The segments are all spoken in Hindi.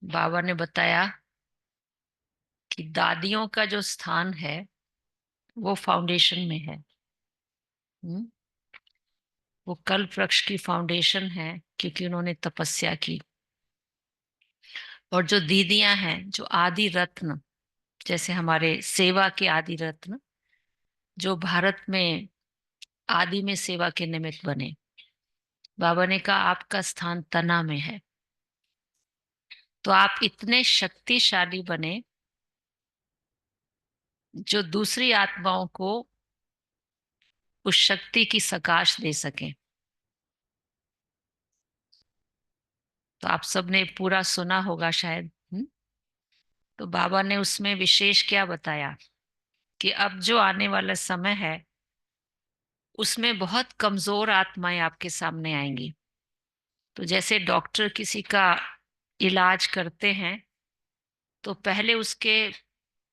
बाबा ने बताया कि दादियों का जो स्थान है वो फाउंडेशन में है। हम्म, वो कल्प वृक्ष की फाउंडेशन है क्योंकि उन्होंने तपस्या की। और जो दीदियां हैं, जो आदि रत्न, जैसे हमारे सेवा के आदि रत्न, जो भारत में आदि में सेवा के निमित्त बने, बाबा ने कहा आपका स्थान तना में है। तो आप इतने शक्तिशाली बने जो दूसरी आत्माओं को उस शक्ति की सकाश दे सके। तो आप सबने पूरा सुना होगा शायद। तो बाबा ने उसमें विशेष क्या बताया कि अब जो आने वाला समय है उसमें बहुत कमजोर आत्माएं आपके सामने आएंगी। तो जैसे डॉक्टर किसी का इलाज करते हैं तो पहले उसके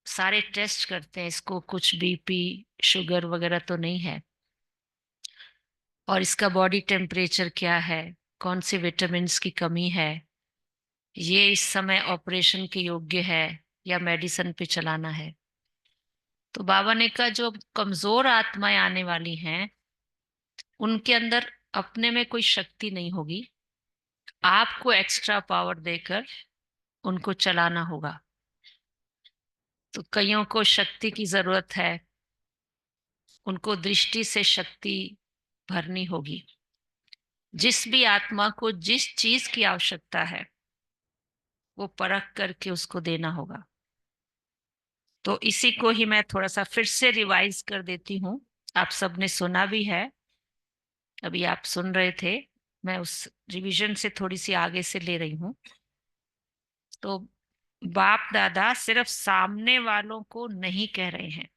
सारे टेस्ट करते हैं, इसको कुछ बीपी शुगर वगैरह तो नहीं है, और इसका बॉडी टेम्परेचर क्या है, कौन से विटामिन्स की कमी है, ये इस समय ऑपरेशन के योग्य है या मेडिसिन पे चलाना है। तो बाबा ने कहा जो कमजोर आत्माएं आने वाली हैं उनके अंदर अपने में कोई शक्ति नहीं होगी, आपको एक्स्ट्रा पावर देकर उनको चलाना होगा। तो कईयों को शक्ति की जरूरत है, उनको दृष्टि से शक्ति भरनी होगी। जिस भी आत्मा को जिस चीज की आवश्यकता है वो परख करके उसको देना होगा। तो इसी को ही मैं थोड़ा सा फिर से रिवाइज कर देती हूँ। आप सबने सुना भी है, अभी आप सुन रहे थे, मैं उस रिवीजन से थोड़ी सी आगे से ले रही हूँ। तो बाप दादा सिर्फ सामने वालों को नहीं कह रहे हैं।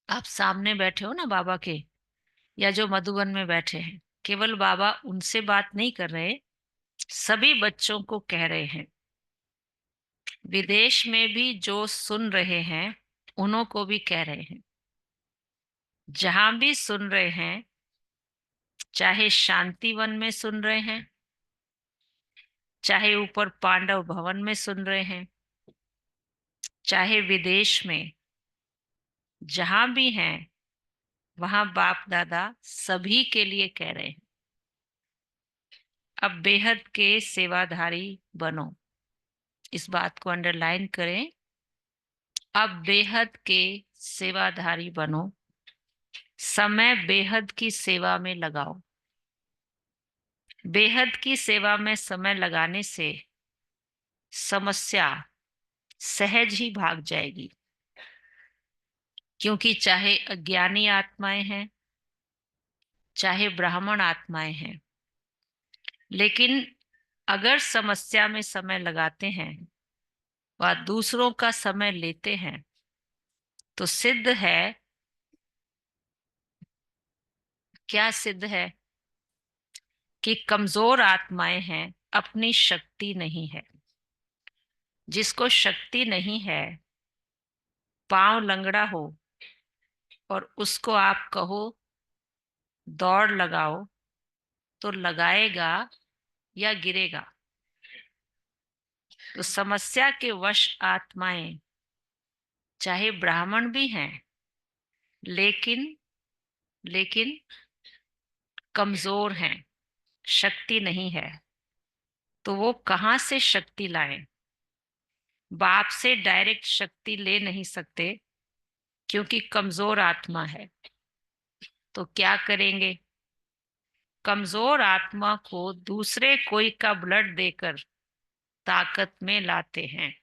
आप सामने बैठे हो ना बाबा के, या जो मधुबन में बैठे हैं, केवल बाबा उनसे बात नहीं कर रहे, सभी बच्चों को कह रहे हैं। विदेश में भी जो सुन रहे हैं उन्हों को भी कह रहे हैं। जहां भी सुन रहे हैं, चाहे शांतिवन में सुन रहे हैं, चाहे ऊपर पांडव भवन में सुन रहे हैं, चाहे विदेश में, जहां भी हैं वहां बाप दादा सभी के लिए कह रहे हैं अब बेहद के सेवाधारी बनो। इस बात को अंडरलाइन करें, अब बेहद के सेवाधारी बनो, समय बेहद की सेवा में लगाओ। बेहद की सेवा में समय लगाने से समस्या सहज ही भाग जाएगी। क्योंकि चाहे अज्ञानी आत्माएं हैं, चाहे ब्राह्मण आत्माएं हैं, लेकिन अगर समस्या में समय लगाते हैं व दूसरों का समय लेते हैं तो सिद्ध है, क्या सिद्ध है, कि कमजोर आत्माएं हैं, अपनी शक्ति नहीं है। जिसको शक्ति नहीं है, पांव लंगड़ा हो और उसको आप कहो दौड़ लगाओ तो लगाएगा या गिरेगा। तो समस्या के वश आत्माएं चाहे ब्राह्मण भी हैं, लेकिन लेकिन कमजोर हैं, शक्ति नहीं है। तो वो कहाँ से शक्ति लाएं? बाप से डायरेक्ट शक्ति ले नहीं सकते क्योंकि कमजोर आत्मा है। तो क्या करेंगे? कमजोर आत्मा को दूसरे कोई का ब्लड देकर ताकत में लाते हैं।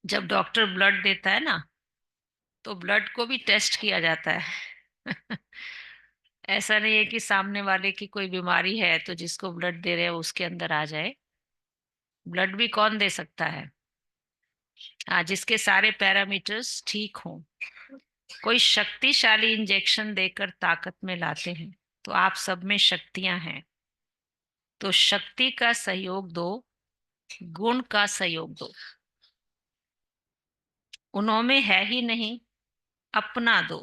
जब डॉक्टर ब्लड देता है ना, तो ब्लड को भी टेस्ट किया जाता है। ऐसा नहीं है कि सामने वाले की कोई बीमारी है तो जिसको ब्लड दे रहे हैं उसके अंदर आ जाए। ब्लड भी कौन दे सकता है? हाँ, जिसके सारे पैरामीटर्स ठीक हों। कोई शक्तिशाली इंजेक्शन देकर ताकत में लाते हैं। तो आप सब में शक्तियां हैं, तो शक्ति का सहयोग दो, गुण का सहयोग दो। उन्होंने है ही नहीं, अपना दो।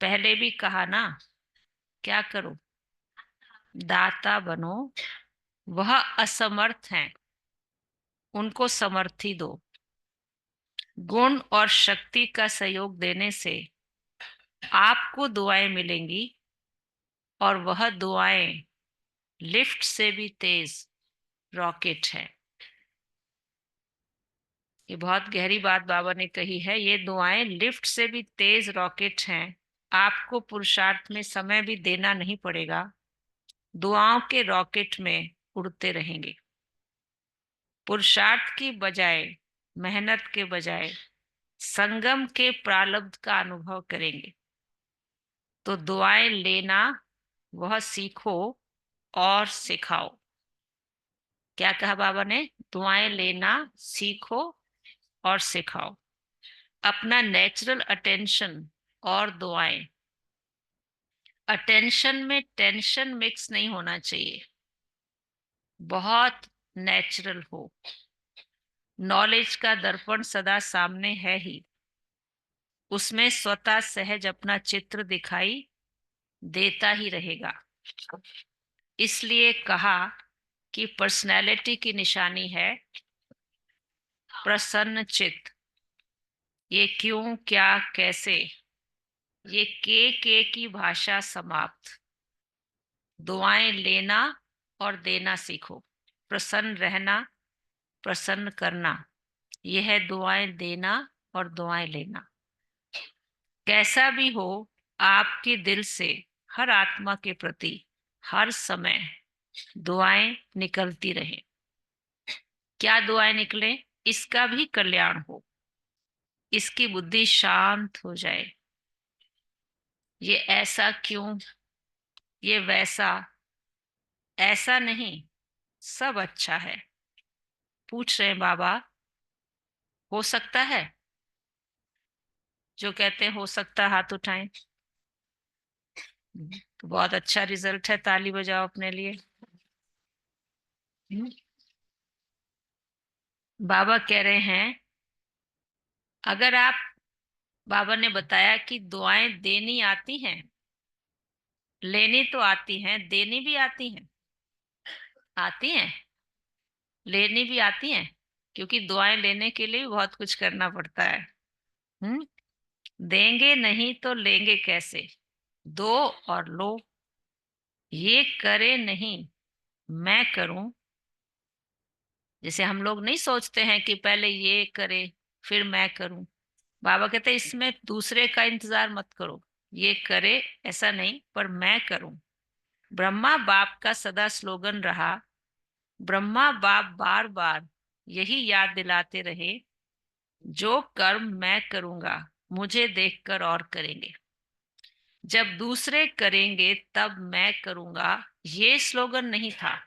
पहले भी कहा ना, क्या करो? दाता बनो, वह असमर्थ हैं, उनको समर्थी दो। गुण और शक्ति का सहयोग देने से आपको दुआएं मिलेंगी, और वह दुआएं लिफ्ट से भी तेज रॉकेट है। ये बहुत गहरी बात बाबा ने कही है। ये दुआएं लिफ्ट से भी तेज रॉकेट हैं। आपको पुरुषार्थ में समय भी देना नहीं पड़ेगा, दुआओं के रॉकेट में उड़ते रहेंगे। पुरुषार्थ की बजाय, मेहनत के बजाय संगम के प्रारब्ध का अनुभव करेंगे। तो दुआएं लेना वह सीखो और सिखाओ। क्या कहा बाबा ने? दुआएं लेना सीखो और सिखाओ। अपना नेचुरल अटेंशन और दुआएं। अटेंशन में टेंशन मिक्स नहीं होना चाहिए, बहुत नेचुरल हो। नॉलेज का दर्पण सदा सामने है ही, उसमें स्वतः सहज अपना चित्र दिखाई देता ही रहेगा। इसलिए कहा कि पर्सनैलिटी की निशानी है प्रसन्न चित्त। ये क्यों, क्या, कैसे, ये के की भाषा समाप्त। दुआएं लेना और देना सीखो। प्रसन्न रहना, प्रसन्न करना, यह है दुआएं देना और दुआएं लेना। कैसा भी हो, आपके दिल से हर आत्मा के प्रति हर समय दुआएं निकलती रहे। क्या दुआएं निकले? इसका भी कल्याण हो, इसकी बुद्धि शांत हो जाए। ये ऐसा क्यों, ये वैसा, ऐसा नहीं, सब अच्छा है। पूछ रहे हैं बाबा, हो सकता है? जो कहते हैं हो सकता, हाथ उठाएं। तो बहुत अच्छा रिजल्ट है, ताली बजाओ अपने लिए। बाबा कह रहे हैं, अगर आप, बाबा ने बताया कि दुआएं देनी आती हैं, लेनी तो आती हैं, देनी भी आती हैं। आती हैं, लेनी भी आती हैं, क्योंकि दुआएं लेने के लिए भी बहुत कुछ करना पड़ता है। हम्म। देंगे नहीं तो लेंगे कैसे? दो और लो। ये करे नहीं, मैं करूं। जैसे हम लोग नहीं सोचते हैं कि पहले ये करे फिर मैं करूं। बाबा कहते हैं इसमें दूसरे का इंतजार मत करो। ये करे ऐसा नहीं, पर मैं करूं। ब्रह्मा बाप का सदा स्लोगन रहा। ब्रह्मा बाप बार बार यही याद दिलाते रहे, जो कर्म मैं करूंगा मुझे देखकर और करेंगे। जब दूसरे करेंगे तब मैं करूंगा, ये स्लोगन नहीं था।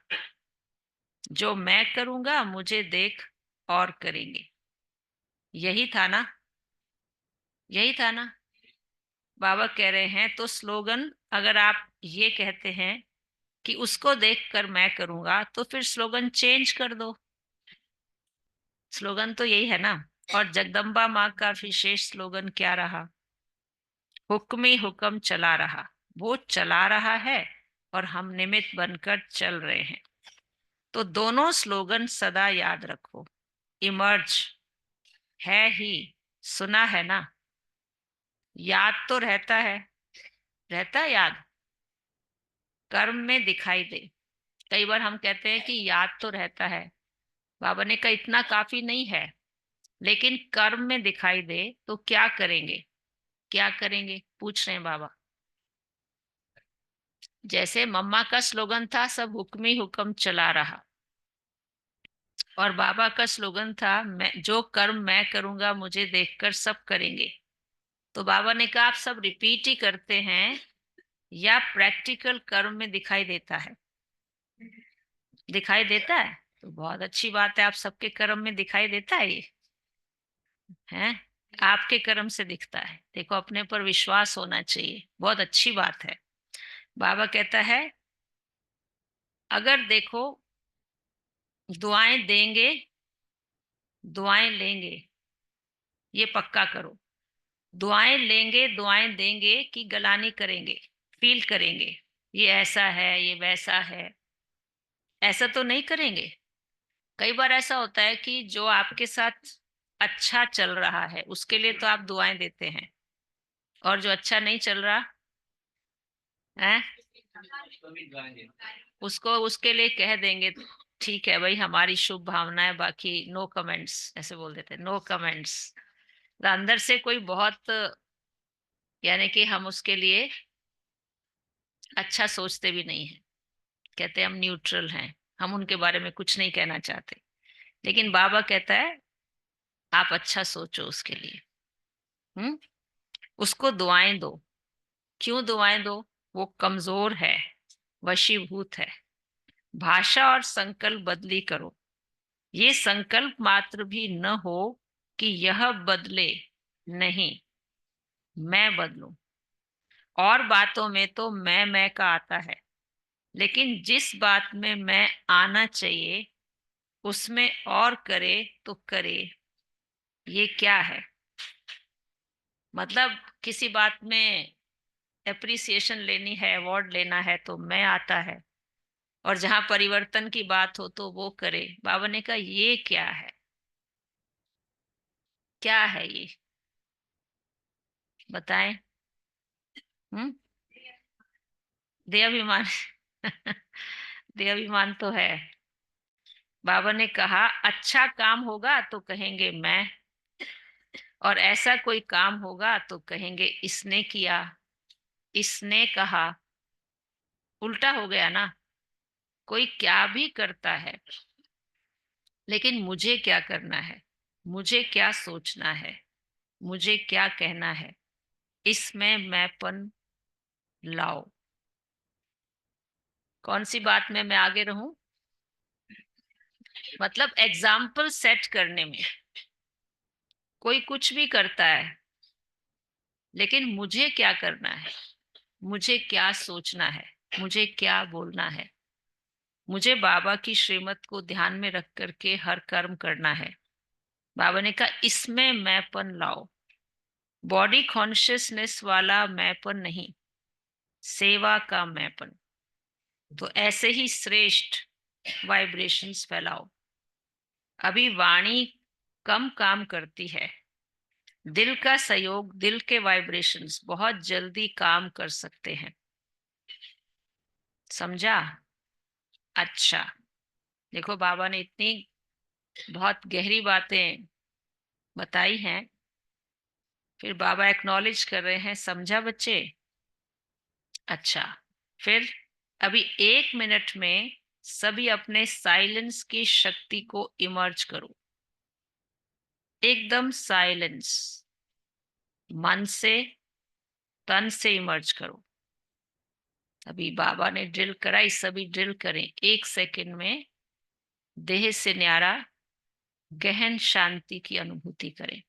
जो मैं करूंगा मुझे देख और करेंगे, यही था ना? यही था ना? बाबा कह रहे हैं तो स्लोगन, अगर आप ये कहते हैं कि उसको देखकर मैं करूंगा, तो फिर स्लोगन चेंज कर दो। स्लोगन तो यही है ना। और जगदम्बा माँ का विशेष स्लोगन क्या रहा? हुक्म ही हुक्म चला रहा। वो चला रहा है और हम निमित्त बनकर चल रहे हैं। तो दोनों स्लोगन सदा याद रखो। इमर्ज है ही, सुना है ना? याद तो रहता है, रहता है याद, कर्म में दिखाई दे। कई बार हम कहते हैं कि याद तो रहता है, बाबा ने कहा इतना काफी नहीं है, लेकिन कर्म में दिखाई दे तो क्या करेंगे? क्या करेंगे पूछ रहे हैं बाबा। जैसे मम्मा का स्लोगन था, सब हुक्म ही हुक्म चला रहा, और बाबा का स्लोगन था, मैं जो कर्म मैं करूंगा मुझे देखकर सब करेंगे। तो बाबा ने कहा आप सब रिपीट ही करते हैं या प्रैक्टिकल कर्म में दिखाई देता है? दिखाई देता है, तो बहुत अच्छी बात है, आप सबके कर्म में दिखाई देता है ये। है, आपके कर्म से दिखता है। देखो, अपने पर विश्वास होना चाहिए, बहुत अच्छी बात है। बाबा कहता है, अगर देखो, दुआएं देंगे, दुआएं लेंगे, ये पक्का करो। दुआएं लेंगे, दुआएं देंगे कि गलानी करेंगे, फील करेंगे, ये ऐसा है, ये वैसा है। ऐसा तो नहीं करेंगे? कई बार ऐसा होता है कि जो आपके साथ अच्छा चल रहा है उसके लिए तो आप दुआएं देते हैं, और जो अच्छा नहीं चल रहा है उसको उसके लिए कह देंगे ठीक है भाई, हमारी शुभ भावनाएं, बाकी नो कमेंट्स, ऐसे बोल देते हैं, नो कमेंट्स। अंदर से कोई बहुत, यानी कि हम उसके लिए अच्छा सोचते भी नहीं है, कहते हैं हम न्यूट्रल हैं, हम उनके बारे में कुछ नहीं कहना चाहते। लेकिन बाबा कहता है आप अच्छा सोचो उसके लिए। हम्म। उसको दुआएं दो। क्यों दुआएं दो? वो कमजोर है, वशीभूत है। भाषा और संकल्प बदली करो। ये संकल्प मात्र भी न हो कि यह बदले, नहीं, मैं बदलूं। और बातों में तो मैं का आता है, लेकिन जिस बात में मैं आना चाहिए उसमें और करे तो करे। ये क्या है? मतलब किसी बात में एप्रिसिएशन लेनी है, अवार्ड लेना है तो मैं आता है, और जहां परिवर्तन की बात हो तो वो करे। बाबा ने कहा ये क्या है? क्या है ये? बताएं। हम्म। देहाभिमान। देहाभिमान तो है। बाबा ने कहा अच्छा काम होगा तो कहेंगे मैं, और ऐसा कोई काम होगा तो कहेंगे इसने किया, इसने कहा। उल्टा हो गया ना। कोई क्या भी करता है, लेकिन मुझे क्या करना है, मुझे क्या सोचना है, मुझे क्या कहना है, इसमें मैंपन लाओ। कौन सी बात में मैं आगे रहूं? मतलब एग्जाम्पल सेट करने में। कोई कुछ भी करता है, लेकिन मुझे क्या करना है, मुझे क्या सोचना है, मुझे क्या बोलना है। मुझे बाबा की श्रीमत को ध्यान में रख करके हर कर्म करना है। बाबा ने कहा इसमें मैंपन लाओ। बॉडी कॉन्शियसनेस वाला मैंपन नहीं, सेवा का मैंपन। तो ऐसे ही श्रेष्ठ वाइब्रेशंस फैलाओ। अभी वाणी कम काम करती है, दिल का सहयोग, दिल के वाइब्रेशंस बहुत जल्दी काम कर सकते हैं। समझा? अच्छा। देखो बाबा ने इतनी बहुत गहरी बातें बताई हैं, फिर बाबा एक्नॉलेज कर रहे हैं, समझा बच्चे? अच्छा। फिर अभी 1 मिनट में सभी अपने साइलेंस की शक्ति को इमर्ज करो। एकदम साइलेंस, मन से, तन से इमर्ज करो। अभी बाबा ने ड्रिल कराई, सभी ड्रिल करें। 1 सेकंड में देह से न्यारा गहन शांति की अनुभूति करें।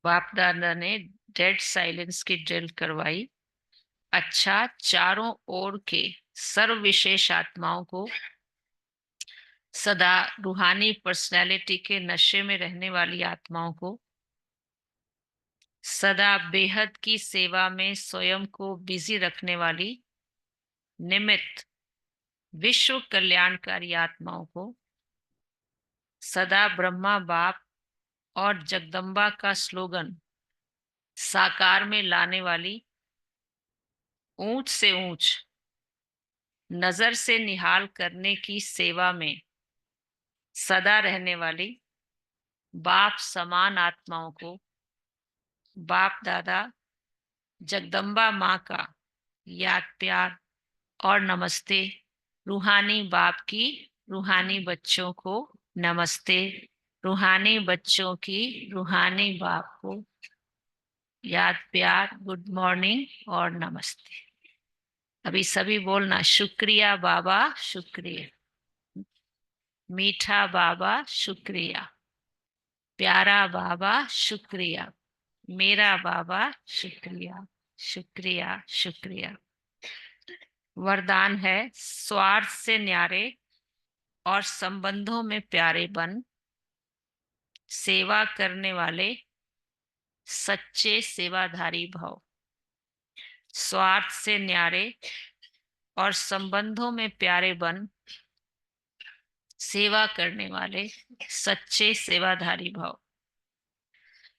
बाप दादा ने डेड साइलेंस की ड्रिल करवाई। अच्छा, चारों ओर के सर्व विशेष आत्माओं को, सदा रूहानी पर्सनैलिटी के नशे में रहने वाली आत्माओं को, सदा बेहद की सेवा में स्वयं को बिजी रखने वाली निमित्त विश्व कल्याणकारी आत्माओं को, सदा ब्रह्मा बाप और जगदम्बा का स्लोगन साकार में लाने वाली, ऊंच से ऊंच नजर से निहाल करने की सेवा में सदा रहने वाली बाप समान आत्माओं को, बाप दादा जगदम्बा माँ का याद प्यार और नमस्ते। रूहानी बाप की रूहानी बच्चों को नमस्ते, रूहानी बच्चों की रूहानी बाप को याद प्यार, गुड मॉर्निंग और नमस्ते। अभी सभी बोलना, शुक्रिया बाबा, शुक्रिया। मीठा बाबा शुक्रिया, प्यारा बाबा शुक्रिया, मेरा बाबा शुक्रिया, शुक्रिया शुक्रिया। वरदान है, स्वार्थ से न्यारे और संबंधों में प्यारे बन, सेवा करने वाले सच्चे सेवाधारी भव। स्वार्थ से न्यारे और संबंधों में प्यारे बन, सेवा करने वाले सच्चे सेवाधारी भव।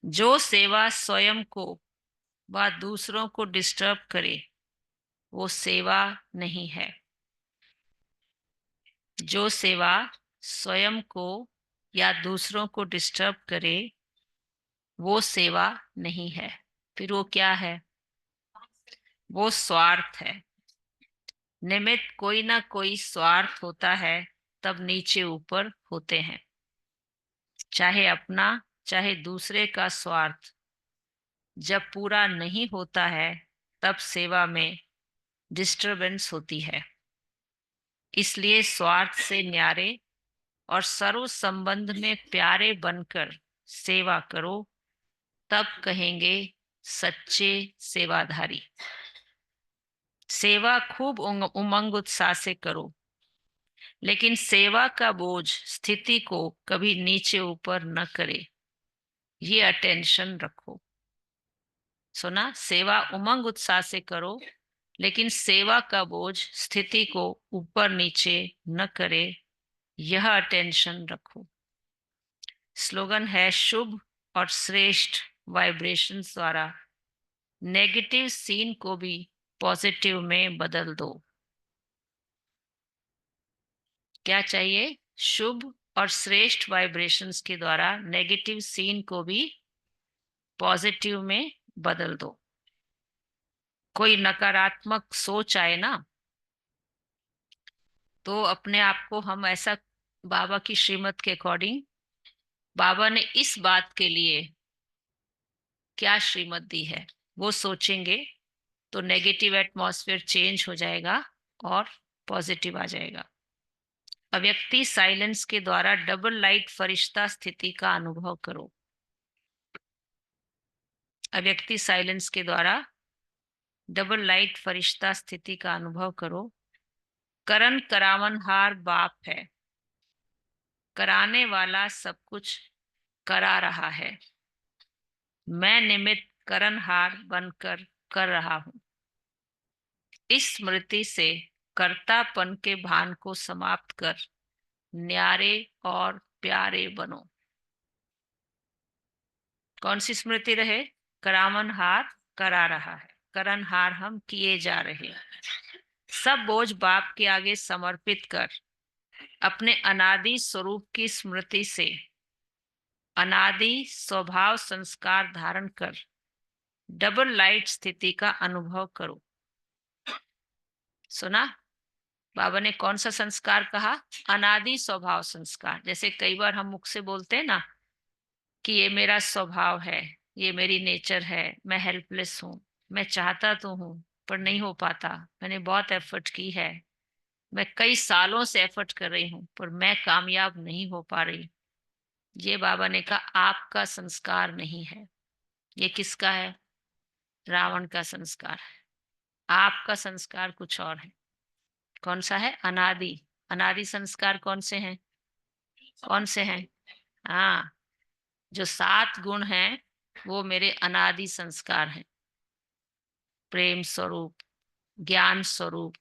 जो सेवा स्वयं को व दूसरों को डिस्टर्ब करे वो सेवा नहीं है। जो सेवा स्वयं को या दूसरों को डिस्टर्ब करे वो सेवा नहीं है। फिर वो क्या है? वो स्वार्थ है। निमित्त कोई ना कोई स्वार्थ होता है, तब नीचे ऊपर होते हैं। चाहे अपना चाहे दूसरे का स्वार्थ जब पूरा नहीं होता है, तब सेवा में डिस्टरबेंस होती है। इसलिए स्वार्थ से न्यारे और सर्व संबंध में प्यारे बनकर सेवा करो, तब कहेंगे सच्चे सेवाधारी। सेवा खूब उमंग उत्साह से करो, लेकिन सेवा का बोझ स्थिति को कभी नीचे ऊपर न करे, ये अटेंशन रखो। सुना? सेवा उमंग उत्साह से करो, लेकिन सेवा का बोझ स्थिति को ऊपर नीचे न करे, यह अटेंशन रखो। स्लोगन है, शुभ और श्रेष्ठ वाइब्रेशंस द्वारा नेगेटिव सीन को भी पॉजिटिव में बदल दो। क्या चाहिए? शुभ और श्रेष्ठ वाइब्रेशंस के द्वारा नेगेटिव सीन को भी पॉजिटिव में बदल दो। कोई नकारात्मक सोच आए ना, तो अपने आप को हम ऐसा, बाबा की श्रीमत के अकॉर्डिंग बाबा ने इस बात के लिए क्या श्रीमत दी है वो सोचेंगे, तो नेगेटिव एटमॉस्फेयर चेंज हो जाएगा और पॉजिटिव आ जाएगा। अव्यक्ति साइलेंस के द्वारा डबल लाइट फरिश्ता स्थिति का अनुभव करो। अव्यक्ति साइलेंस के द्वारा डबल लाइट फरिश्ता स्थिति का अनुभव करो। करण करावनहार बाप है, कराने वाला सब कुछ करा रहा है। मैं निमित्त करणहार बनकर कर रहा हूं। इस स्मृति से कर्तापन के भान को समाप्त कर न्यारे और प्यारे बनो। कौन सी स्मृति रहे? करावनहार करा रहा है, करणहार हम किए जा रहे हैं। सब बोझ बाप के आगे समर्पित कर अपने अनादि स्वरूप की स्मृति से अनादि स्वभाव संस्कार धारण कर डबल लाइट स्थिति का अनुभव करो। सुना? बाबा ने कौन सा संस्कार कहा? अनादि स्वभाव संस्कार। जैसे कई बार हम मुख से बोलते हैं ना कि ये मेरा स्वभाव है, ये मेरी नेचर है, मैं हेल्पलेस हूँ, मैं चाहता तो हूँ पर नहीं हो पाता, मैंने बहुत एफर्ट की है, मैं कई सालों से एफर्ट कर रही हूँ पर मैं कामयाब नहीं हो पा रही। ये बाबा ने कहा आपका संस्कार नहीं है। ये किसका है? रावण का संस्कार है। आपका संस्कार कुछ और है। कौन सा है? अनादि। अनादि संस्कार कौन से हैं? कौन से हैं? हाँ, जो 7 गुण हैं वो मेरे अनादि संस्कार हैं। प्रेम स्वरूप, ज्ञान स्वरूप,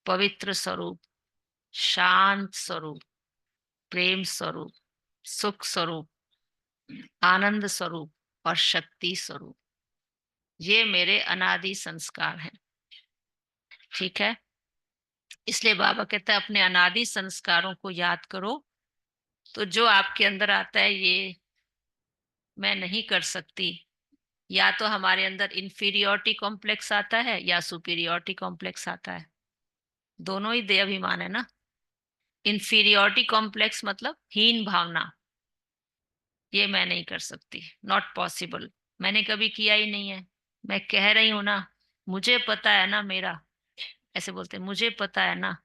पवित्र स्वरूप, शांत स्वरूप, प्रेम स्वरूप, सुख स्वरूप, आनंद स्वरूप और शक्ति स्वरूप। ये मेरे अनादि संस्कार हैं। ठीक है? इसलिए बाबा कहता है अपने अनादि संस्कारों को याद करो, तो जो आपके अंदर आता है ये मैं नहीं कर सकती, या तो हमारे अंदर इंफीरियोरिटी कॉम्प्लेक्स आता है या सुपीरियोरिटी कॉम्प्लेक्स आता है। दोनों ही देह अभिमान है ना। इंफीरियोरिटी कॉम्प्लेक्स मतलब हीन भावना, ये मैं नहीं कर सकती, नॉट पॉसिबल, मैंने कभी किया ही नहीं है। मैं कह रही हूं ना, मुझे पता है ना मेरा, ऐसे बोलते हैं, मुझे पता है ना,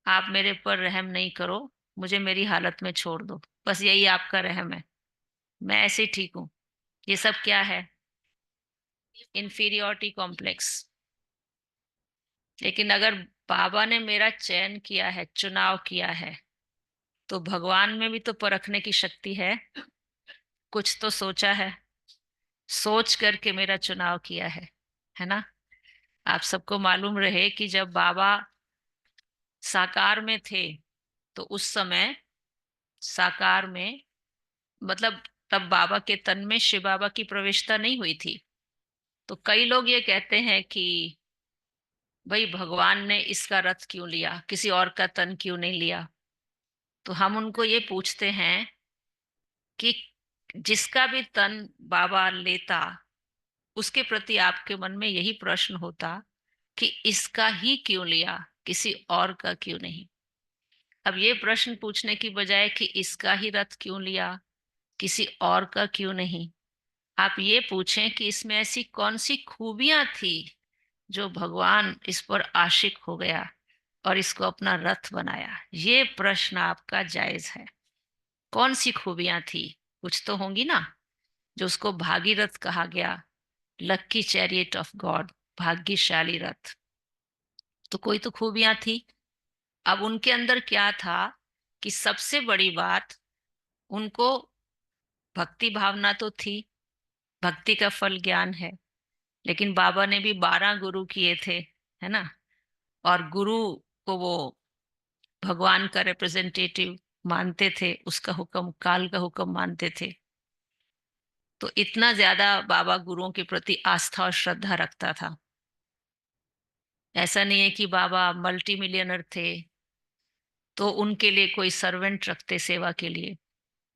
आप मेरे पर रहम नहीं करो, मुझे मेरी हालत में छोड़ दो, बस यही आपका रहम है, मैं ऐसे ही ठीक हूँ। ये सब क्या है? Inferiority complex. लेकिन अगर बाबा ने मेरा चयन किया है, चुनाव किया है, तो भगवान में भी तो परखने की शक्ति है। कुछ तो सोचा है, सोच करके मेरा चुनाव किया है ना। आप सबको मालूम रहे कि जब बाबा साकार में थे, तो उस समय साकार में, मतलब तब बाबा के तन में शिव बाबा की प्रवेशता नहीं हुई थी। तो कई लोग ये कहते हैं कि भाई भगवान ने इसका रथ क्यों लिया, किसी और का तन क्यों नहीं लिया। तो हम उनको ये पूछते हैं कि जिसका भी तन बाबा लेता, उसके प्रति आपके मन में यही प्रश्न होता कि इसका ही क्यों लिया, किसी और का क्यों नहीं। अब ये प्रश्न पूछने की बजाय कि इसका ही रथ क्यों लिया, किसी और का क्यों नहीं, आप ये पूछें कि इसमें ऐसी कौन सी खूबियां थी जो भगवान इस पर आशिक हो गया और इसको अपना रथ बनाया। ये प्रश्न आपका जायज है। कौन सी खूबियां थी? कुछ तो होंगी ना, जो उसको भागीरथ कहा गया, लक्की चैरियट ऑफ गॉड, भाग्यशाली रथ। तो कोई तो खूबियां थी। अब उनके अंदर क्या था कि सबसे बड़ी बात, उनको भक्ति भावना तो थी, भक्ति का फल ज्ञान है। लेकिन बाबा ने भी 12 गुरु किए थे, है ना। और गुरु को वो भगवान का रिप्रेजेंटेटिव मानते थे, उसका हुक्म, काल का हुक्म मानते थे। तो इतना ज्यादा बाबा गुरुओं के प्रति आस्था और श्रद्धा रखता था। ऐसा नहीं है कि बाबा मल्टी मिलियनर थे तो उनके लिए कोई सर्वेंट रखते सेवा के लिए।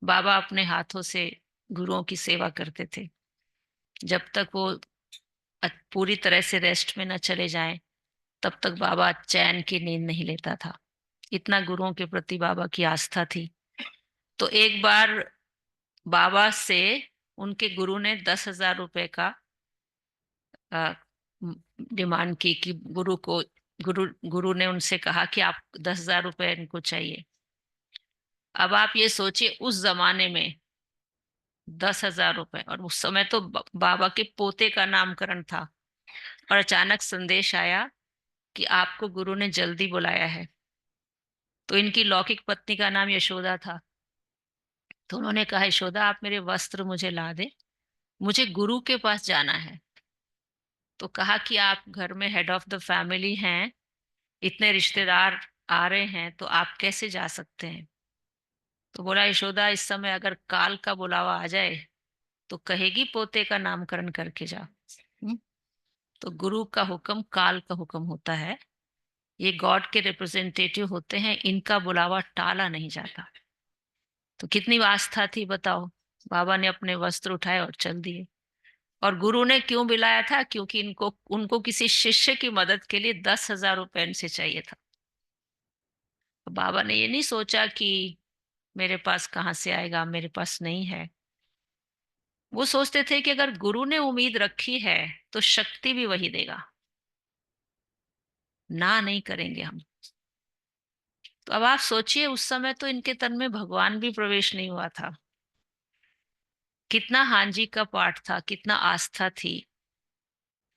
बाबा अपने हाथों से गुरुओं की सेवा करते थे। जब तक वो पूरी तरह से रेस्ट में न चले जाएं, तब तक बाबा चैन की नींद नहीं लेता था। इतना गुरुओं के प्रति बाबा की आस्था थी। तो एक बार बाबा से उनके गुरु ने 10,000 रुपए का डिमांड की कि गुरु ने उनसे कहा कि आप 10,000 रुपए इनको चाहिए। अब आप ये सोचिए, उस जमाने में 10,000 रुपए, और उस समय तो बाबा के पोते का नामकरण था। और अचानक संदेश आया कि आपको गुरु ने जल्दी बुलाया है। तो इनकी लौकिक पत्नी का नाम यशोदा था। तो उन्होंने कहा, यशोदा आप मेरे वस्त्र मुझे ला दे, मुझे गुरु के पास जाना है। तो कहा कि आप घर में हेड ऑफ द फैमिली हैं, इतने रिश्तेदार आ रहे हैं, तो आप कैसे जा सकते हैं। तो बोला, यशोदा इस समय अगर काल का बुलावा आ जाए तो कहेगी पोते का नामकरण करके जा। हम्म? तो गुरु का हुक्म काल का हुक्म होता है। ये गॉड के रिप्रेजेंटेटिव होते हैं, इनका बुलावा टाला नहीं जाता। तो कितनी आस्था थी बताओ। बाबा ने अपने वस्त्र उठाए और चल दिए। और गुरु ने क्यों बुलाया था? क्योंकि इनको उनको किसी शिष्य की मदद के लिए 10,000 रुपए इनसे चाहिए था। तो बाबा ने ये नहीं सोचा कि मेरे पास कहाँ से आएगा, मेरे पास नहीं है। वो सोचते थे कि अगर गुरु ने उम्मीद रखी है तो शक्ति भी वही देगा, ना नहीं करेंगे हम। तो अब आप सोचिए, उस समय तो इनके तन में भगवान भी प्रवेश नहीं हुआ था। कितना हांजी का पाठ था, कितना आस्था थी।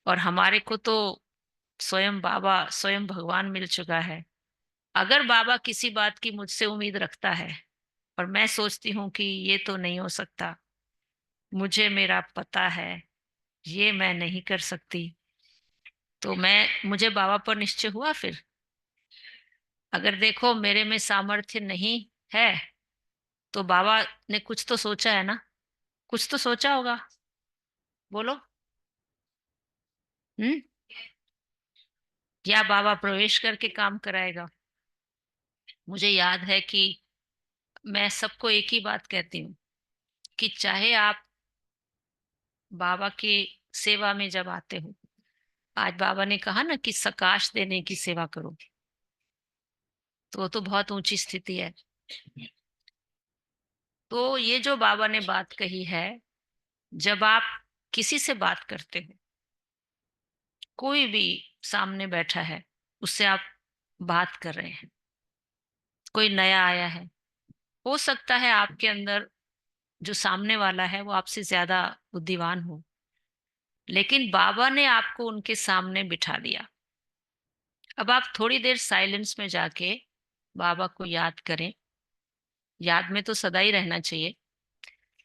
और हमारे को तो स्वयं बाबा, स्वयं भगवान मिल चुका है। अगर बाबा किसी बात की मुझसे उम्मीद रखता है और मैं सोचती हूँ कि ये तो नहीं हो सकता, मुझे मेरा पता है ये मैं नहीं कर सकती, तो मुझे बाबा पर निश्चय हुआ फिर। अगर देखो मेरे में सामर्थ्य नहीं है, तो बाबा ने कुछ तो सोचा है ना, कुछ तो सोचा होगा। बोलो। हम्म? या बाबा प्रवेश करके काम कराएगा। मुझे याद है कि मैं सबको एक ही बात कहती हूँ कि चाहे आप बाबा की सेवा में जब आते हो, आज बाबा ने कहा ना कि सकाश देने की सेवा करो, तो वो तो बहुत ऊंची स्थिति है। तो ये जो बाबा ने बात कही है, जब आप किसी से बात करते हो, कोई भी सामने बैठा है, उससे आप बात कर रहे हैं, कोई नया आया है, हो सकता है आपके अंदर जो सामने वाला है वो आपसे ज्यादा बुद्धिमान हो, लेकिन बाबा ने आपको उनके सामने बिठा दिया। अब आप थोड़ी देर साइलेंस में जाके बाबा को याद करें। याद में तो सदा ही रहना चाहिए।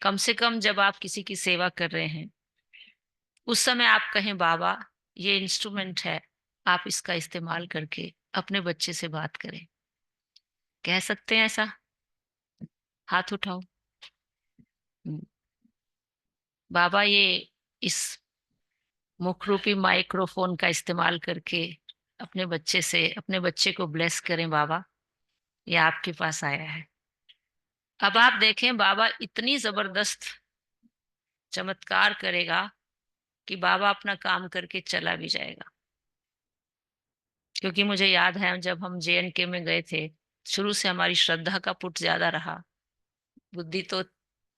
कम से कम जब आप किसी की सेवा कर रहे हैं, उस समय आप कहें बाबा, ये इंस्ट्रूमेंट है, आप इसका इस्तेमाल करके अपने बच्चे से बात करें। कह सकते हैं ऐसा? हाथ उठाओ। हम्म, बाबा, ये इस मुख रूपी माइक्रोफोन का इस्तेमाल करके अपने बच्चे को ब्लेस करें बाबा। ये आपके पास आया है। अब आप देखें बाबा इतनी जबरदस्त चमत्कार करेगा कि बाबा अपना काम करके चला भी जाएगा। क्योंकि मुझे याद है जब हम JNK में गए थे, शुरू से हमारी श्रद्धा का पुट ज्यादा रहा। बुद्धि तो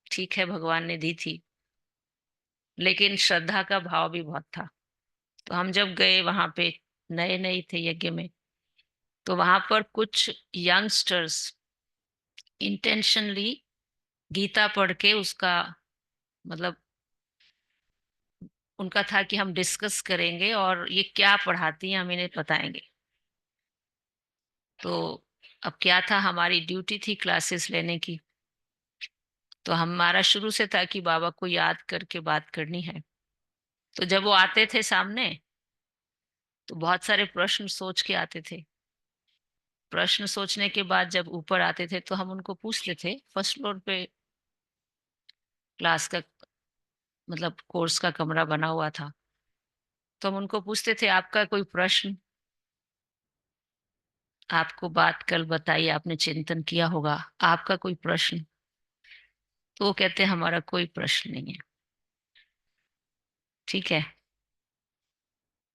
ठीक है भगवान ने दी थी, लेकिन श्रद्धा का भाव भी बहुत था। तो हम जब गए वहां पे, नए नए थे यज्ञ में, तो वहां पर कुछ यंगस्टर्स इंटेंशनली गीता पढ़ के उसका मतलब, उनका था कि हम डिस्कस करेंगे और ये क्या पढ़ाती हैं हम इन्हें बताएंगे। तो अब क्या था, हमारी ड्यूटी थी क्लासेस लेने की। तो हमारा शुरू से था कि बाबा को याद करके बात करनी है। तो जब वो आते थे सामने, तो बहुत सारे प्रश्न सोच के आते थे। प्रश्न सोचने के बाद जब ऊपर आते थे तो हम उनको पूछते थे। फर्स्ट फ्लोर पे क्लास का मतलब कोर्स का कमरा बना हुआ था। तो हम उनको पूछते थे, आपका कोई प्रश्न? आपको बात कल बताई, आपने चिंतन किया होगा, आपका कोई प्रश्न? तो वो कहते हैं, हमारा कोई प्रश्न नहीं है। ठीक है।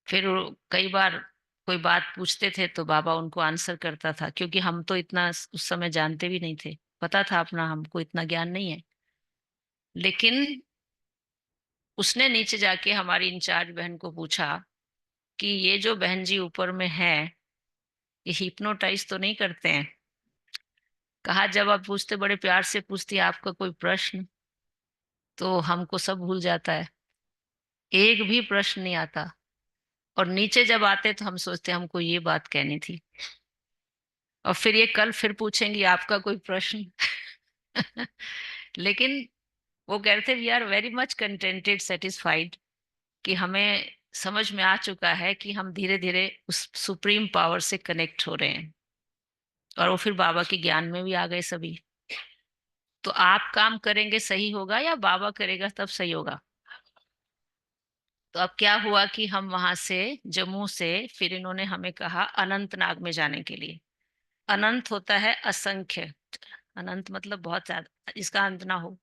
फिर वो कई बार कोई बात पूछते थे तो बाबा उनको आंसर करता था, क्योंकि हम तो इतना उस समय जानते भी नहीं थे। पता था अपना, हमको इतना ज्ञान नहीं है। लेकिन उसने नीचे जाके हमारी इंचार्ज बहन को पूछा कि ये जो बहन जी ऊपर में है, ये हिप्नोटाइज तो नहीं करते हैं? कहा, जब आप पूछते, बड़े प्यार से पूछती, आपका कोई प्रश्न, तो हमको सब भूल जाता है, एक भी प्रश्न नहीं आता। और नीचे जब आते तो हम सोचते हमको ये बात कहनी थी। और फिर ये कल फिर पूछेंगी, आपका कोई प्रश्न? लेकिन वो कह रहे थे, we are very much contented, satisfied, कि हमें समझ में आ चुका है कि हम धीरे धीरे उस सुप्रीम पावर से कनेक्ट हो रहे हैं। और वो फिर बाबा के ज्ञान में भी आ गए सभी। तो आप काम करेंगे सही होगा या बाबा करेगा तब सही होगा? तो अब क्या हुआ कि हम वहां से, जम्मू से, फिर इन्होंने हमें कहा अनंतनाग में जाने के लिए। अनंत होता है असंख्य, अनंत मतलब बहुत ज्यादा, इसका अंत ना हो।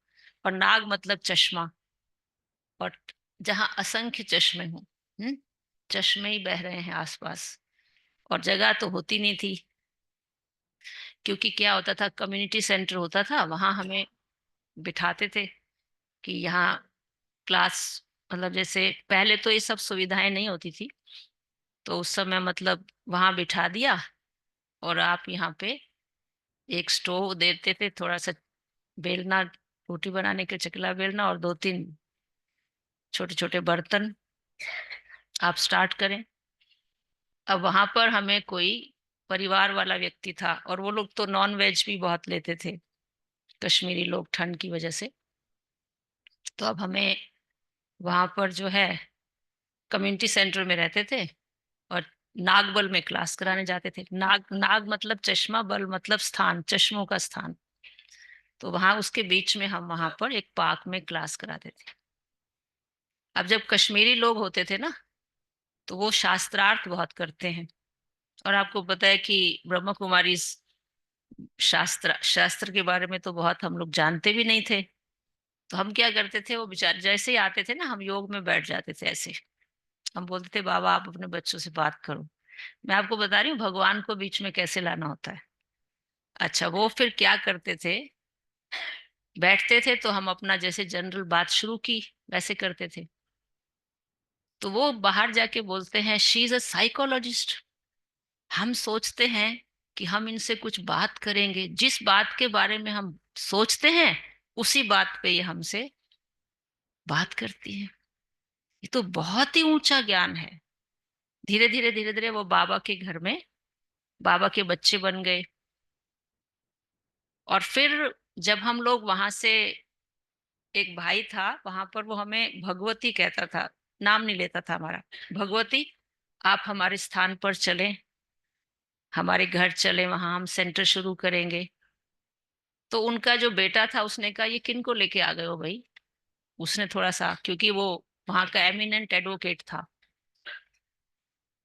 और नाग मतलब चश्मा। और जहाँ असंख्य चश्मे हों, चश्मे ही बह रहे हैं आसपास, और जगह तो होती नहीं थी। क्योंकि क्या होता था, कम्युनिटी सेंटर होता था, वहां हमें बिठाते थे कि यहाँ क्लास, मतलब जैसे पहले तो ये सब सुविधाएं नहीं होती थी। तो उस समय मतलब वहां बिठा दिया, और आप यहाँ पे एक स्टोव देते थे, थोड़ा सा बेलना, रोटी बनाने के चकला बेलना, और 2-3 छोटे छोटे बर्तन, आप स्टार्ट करें। अब वहां पर हमें कोई परिवार वाला व्यक्ति था, और वो लोग तो नॉन वेज भी बहुत लेते थे, कश्मीरी लोग, ठंड की वजह से। तो अब हमें वहां पर जो है, कम्युनिटी सेंटर में रहते थे, और नागबल में क्लास कराने जाते थे। नाग, नाग मतलब चश्मा, बल मतलब स्थान, चश्मों का स्थान। तो वहां उसके बीच में हम वहां पर एक पार्क में क्लास कराते थे। अब जब कश्मीरी लोग होते थे ना, तो वो शास्त्रार्थ बहुत करते हैं। और आपको पता है कि ब्रह्म कुमारी शास्त्र शास्त्र के बारे में तो बहुत हम लोग जानते भी नहीं थे। तो हम क्या करते थे, वो बेचारे जैसे ही आते थे ना, हम योग में बैठ जाते थे ऐसे। हम बोलते थे, बाबा आप अपने बच्चों से बात करो। मैं आपको बता रही हूँ भगवान को बीच में कैसे लाना होता है। अच्छा, वो फिर क्या करते थे, बैठते थे तो हम अपना जैसे जनरल बात शुरू की वैसे करते थे। तो वो बाहर जाके बोलते हैं शी इज अ साइकोलॉजिस्ट। हम सोचते हैं कि हम इनसे कुछ बात करेंगे, जिस बात के बारे में हम सोचते हैं उसी बात पे ये हमसे बात करती है। ये तो बहुत ही ऊंचा ज्ञान है। धीरे धीरे वो बाबा के घर में बाबा के बच्चे बन गए। और फिर जब हम लोग वहां से, एक भाई था वहां पर, वो हमें भगवती कहता था, नाम नहीं लेता था हमारा। भगवती, आप हमारे स्थान पर चलें, हमारे घर चलें, वहां हम सेंटर शुरू करेंगे। तो उनका जो बेटा था उसने कहा ये किन को लेके आ गए हो भाई। उसने थोड़ा सा, क्योंकि वो वहां का एमिनेंट एडवोकेट था,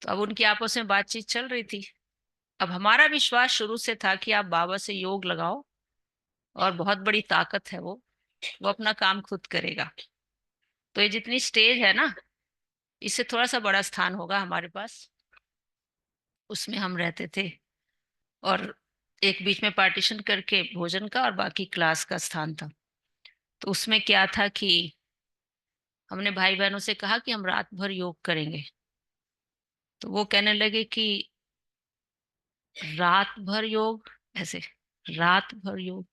तो अब उनकी आपस में बातचीत चल रही थी। अब हमारा विश्वास शुरू से था कि आप बाबा से योग लगाओ और बहुत बड़ी ताकत है वो अपना काम खुद करेगा। तो ये जितनी स्टेज है ना, इससे थोड़ा सा बड़ा स्थान होगा हमारे पास, उसमें हम रहते थे। और एक बीच में पार्टीशन करके भोजन का और बाकी क्लास का स्थान था। तो उसमें क्या था कि हमने भाई बहनों से कहा कि हम रात भर योग करेंगे। तो वो कहने लगे कि रात भर योग, ऐसे रात भर योग,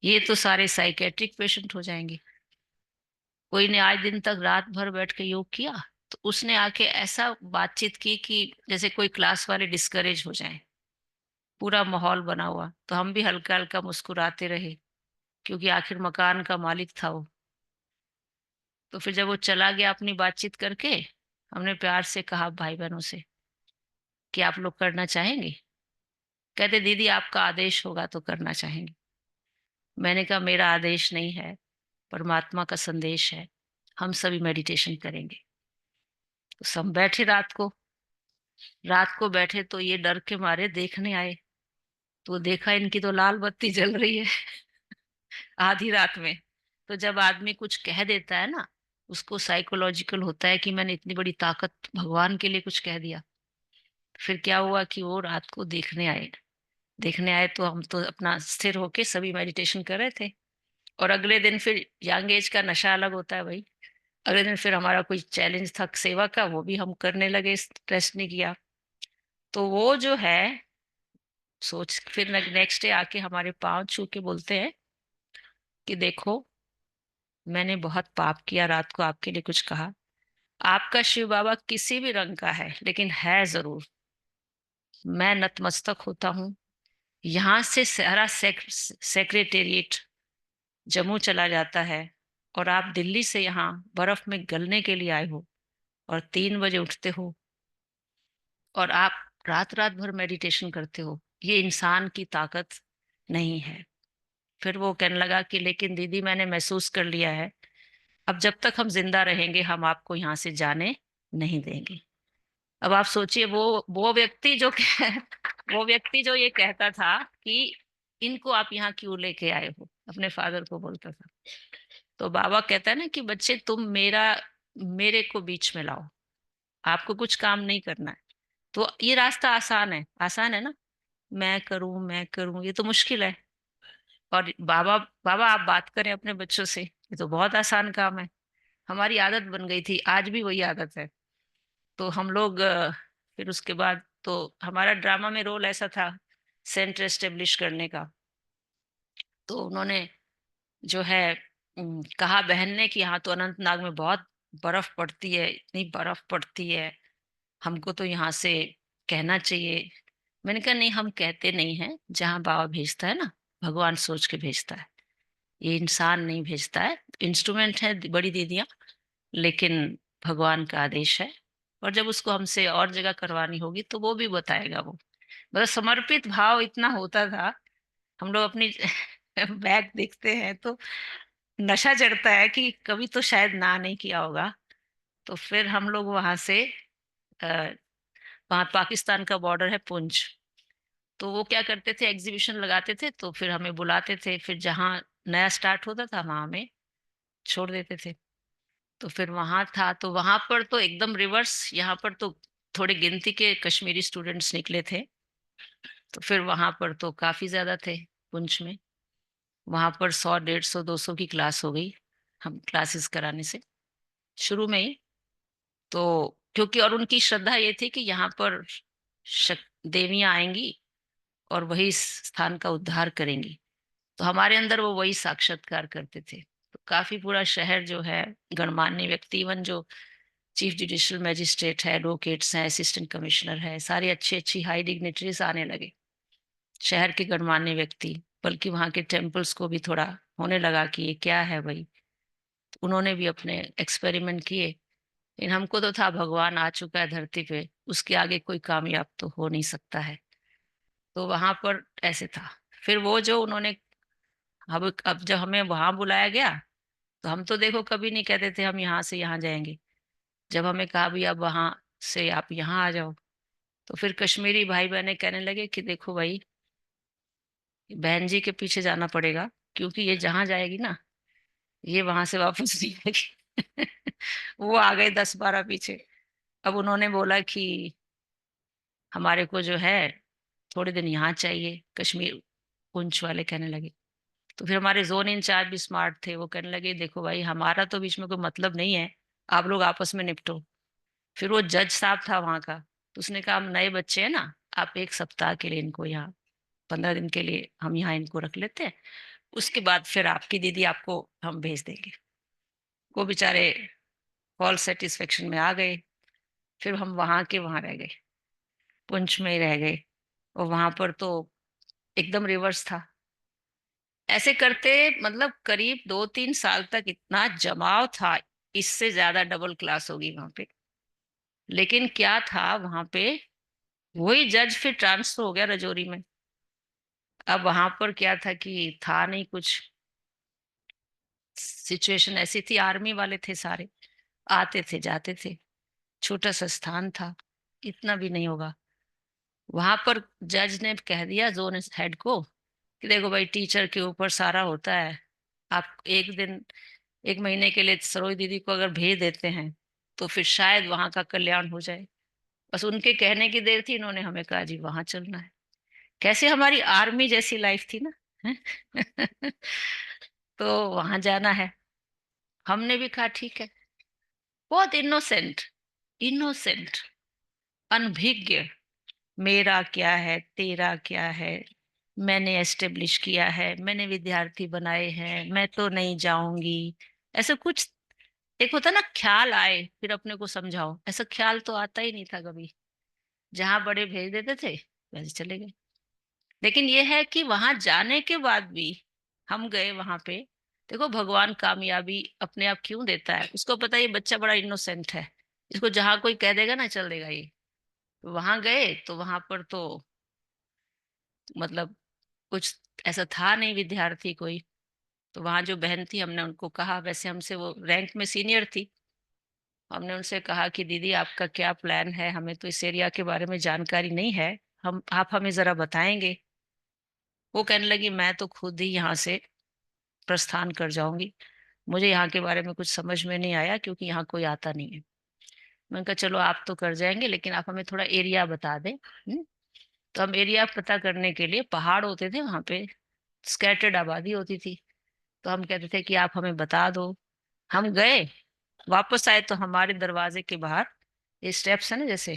ये तो सारे साइकेट्रिक पेशेंट हो जाएंगे। कोई ने आज दिन तक रात भर बैठ के योग किया? तो उसने आके ऐसा बातचीत की कि जैसे कोई क्लास वाले डिस्करेज हो जाएं। पूरा माहौल बना हुआ, तो हम भी हल्का हल्का मुस्कुराते रहे, क्योंकि आखिर मकान का मालिक था वो। तो फिर जब वो चला गया अपनी बातचीत करके, हमने प्यार से कहा भाई बहनों से कि आप लोग करना चाहेंगे? कहते दीदी आपका आदेश होगा तो करना चाहेंगे। मैंने कहा मेरा आदेश नहीं है, परमात्मा का संदेश है, हम सभी मेडिटेशन करेंगे। तो सब बैठे रात को बैठे, तो ये डर के मारे देखने आए। तो देखा इनकी तो लाल बत्ती जल रही है आधी रात में। तो जब आदमी कुछ कह देता है ना, उसको साइकोलॉजिकल होता है कि मैंने इतनी बड़ी ताकत भगवान के लिए कुछ कह दिया। फिर क्या हुआ कि वो रात को देखने आए तो हम तो अपना स्थिर होके सभी मेडिटेशन कर रहे थे। और अगले दिन फिर यंग एज का नशा अलग होता है भाई। अगले दिन फिर हमारा कोई चैलेंज था सेवा का, वो भी हम करने लगे, रेस्ट नहीं किया। तो वो जो है, सोच, फिर नेक्स्ट डे आके हमारे पाँव छू के बोलते हैं कि देखो मैंने बहुत पाप किया, रात को आपके लिए कुछ कहा। आपका शिव बाबा किसी भी रंग का है लेकिन है जरूर। मैं नतमस्तक होता हूँ। यहाँ से सारा सेक्रेटेरिएट जम्मू चला जाता है, और आप दिल्ली से यहाँ बर्फ में गलने के लिए आए हो, और 3 बजे उठते हो, और आप रात रात भर मेडिटेशन करते हो। ये इंसान की ताकत नहीं है। फिर वो कहने लगा कि लेकिन दीदी मैंने महसूस कर लिया है, अब जब तक हम जिंदा रहेंगे हम आपको यहाँ से जाने नहीं देंगे। अब आप सोचिए, वो व्यक्ति जो वो व्यक्ति जो ये कहता था कि इनको आप यहाँ क्यों लेके आए हो, अपने फादर को बोलता था। तो बाबा कहता है ना कि बच्चे तुम मेरे को बीच में लाओ, आपको कुछ काम नहीं करना है। तो ये रास्ता आसान है ना, मैं करूं, ये तो मुश्किल है। और बाबा बाबा आप बात करें अपने बच्चों से, ये तो बहुत आसान काम है। हमारी आदत बन गई थी, आज भी वही आदत है। तो हम लोग फिर उसके बाद तो हमारा ड्रामा में रोल ऐसा था सेंटर एस्टेब्लिश करने का। तो उन्होंने जो है कहा बहन ने कि यहाँ तो अनंतनाग में बहुत बर्फ पड़ती है, इतनी बर्फ पड़ती है, हमको तो यहाँ से कहना चाहिए। मैंने कहा नहीं, हम कहते नहीं हैं, जहाँ बाबा भेजता है ना, भगवान सोच के भेजता है, ये इंसान नहीं भेजता है। इंस्ट्रूमेंट है बड़ी दीदियाँ, लेकिन भगवान का आदेश है। और जब उसको हमसे और जगह करवानी होगी तो वो भी बताएगा वो। मतलब समर्पित भाव इतना होता था। हम लोग अपनी बैग देखते हैं तो नशा चढ़ता है कि कभी तो शायद ना नहीं किया होगा। तो फिर हम लोग वहां से, वहाँ पाकिस्तान का बॉर्डर है पुंछ। तो वो क्या करते थे, एग्जीबिशन लगाते थे, तो फिर हमें बुलाते थे, फिर जहाँ नया स्टार्ट होता था वहां हमें छोड़ देते थे। तो फिर वहां था, तो वहां पर तो एकदम रिवर्स, यहाँ पर तो थोड़े गिनती के कश्मीरी स्टूडेंट्स निकले थे। तो फिर वहां पर तो काफी ज्यादा थे पुंछ में। वहां पर 100, 150, 200 की क्लास हो गई हम क्लासेस कराने से शुरू में ही। तो क्योंकि और उनकी श्रद्धा ये थी कि यहाँ पर देवियां आएंगी और वही इस स्थान का उद्धार करेंगी। तो हमारे अंदर वो वही साक्षात्कार करते थे। तो काफी पूरा शहर जो है, गणमान्य व्यक्ति, इवन जो चीफ जुडिशियल मैजिस्ट्रेट है, एडवोकेट्स हैं, असिस्टेंट कमिश्नर है, सारी अच्छी अच्छी हाई डिग्निटरीज आने लगे, शहर के गणमान्य व्यक्ति। बल्कि वहाँ के टेम्पल्स को भी थोड़ा होने लगा कि ये क्या है भाई। तो उन्होंने भी अपने एक्सपेरिमेंट किए। लेकिन हमको तो था भगवान आ चुका है धरती पे, उसके आगे कोई कामयाब तो हो नहीं सकता है। तो वहां पर ऐसे था। फिर वो जो उन्होंने, अब जब हमें वहां बुलाया गया, तो हम तो देखो कभी नहीं कहते थे हम यहाँ से यहाँ जाएंगे। जब हमें कहा भी अब वहां से आप यहाँ आ जाओ, तो फिर कश्मीरी भाई बहने कहने लगे कि देखो भाई, बहन जी के पीछे जाना पड़ेगा, क्योंकि ये जहां जाएगी ना, ये वहां से वापस नहीं आएगी। वो आ गए 10-12 पीछे। अब उन्होंने बोला कि हमारे को जो है थोड़े दिन यहाँ चाहिए, कश्मीर पुंछ वाले कहने लगे। तो फिर हमारे जोन इंचार्ज भी स्मार्ट थे, वो कहने लगे देखो भाई, हमारा तो बीच में कोई मतलब नहीं है, आप लोग आपस में निपटो। फिर वो जज साहब था वहां का, तो उसने कहा हम नए बच्चे हैं ना, आप 1 सप्ताह के लिए इनको यहाँ, 15 दिन के लिए हम यहाँ इनको रख लेते हैं, उसके बाद फिर आपकी दीदी आपको हम भेज देंगे। वो बेचारे फॉल सेटिस्फेक्शन में आ गए। फिर हम वहां के वहां रह गए, पुंछ में ही रह गए। और वहां पर तो एकदम रिवर्स था। ऐसे करते मतलब करीब 2-3 साल तक इतना जमाव था, इससे ज्यादा डबल क्लास होगी वहां पे। लेकिन क्या था वहां पे, वही जज फिर ट्रांसफर हो गया रजौरी में। अब वहां पर क्या था कि था नहीं कुछ, सिचुएशन ऐसी थी, आर्मी वाले थे सारे, आते थे जाते थे, छोटा सा स्थान था, इतना भी नहीं होगा। वहां पर जज ने कह दिया जोन हेड को कि देखो भाई, टीचर के ऊपर सारा होता है, आप एक दिन, 1 महीने के लिए सरोज दीदी को अगर भेज देते हैं, तो फिर शायद वहां का कल्याण हो जाए। बस उनके कहने की देर थी, इन्होंने हमें कहा जी वहां चलना है। कैसे हमारी आर्मी जैसी लाइफ थी ना। हैं? तो वहां जाना है। हमने भी कहा ठीक है। बहुत इनोसेंट, इनोसेंट, अनभिज्ञ, मेरा क्या है तेरा क्या है, मैंने एस्टेब्लिश किया है, मैंने विद्यार्थी बनाए हैं, मैं तो नहीं जाऊंगी, ऐसा कुछ। एक होता ना ख्याल आए फिर अपने को समझाओ, ऐसा ख्याल तो आता ही नहीं था कभी। जहां बड़े भेज देते थे वैसे चले गए। लेकिन ये है कि वहां जाने के बाद भी हम गए वहां पे। देखो भगवान कामयाबी अपने आप क्यों देता है, उसको पता है ये बच्चा बड़ा इनोसेंट है, इसको जहां कोई कह देगा ना चल देगा ये। वहां गए तो वहां पर तो मतलब कुछ ऐसा था नहीं विद्यार्थी कोई। तो वहां जो बहन थी, हमने उनको कहा, वैसे हमसे वो रैंक में सीनियर थी, हमने उनसे कहा कि दीदी आपका क्या प्लान है, हमें तो इस एरिया के बारे में जानकारी नहीं है, हम आप हमें जरा बताएंगे। वो कहने लगी मैं तो खुद ही यहाँ से प्रस्थान कर जाऊंगी, मुझे यहाँ के बारे में कुछ समझ में नहीं आया, क्योंकि यहाँ कोई आता नहीं है। मैंने कहा चलो आप तो कर जाएंगे, लेकिन आप हमें थोड़ा एरिया बता दें। तो हम एरिया पता करने के लिए, पहाड़ होते थे वहां पे, स्कैटर्ड आबादी होती थी, तो हम कहते थे कि आप हमें बता दो। हम गए, वापस आए तो हमारे दरवाजे के बाहर, ये स्टेप्स है ना जैसे,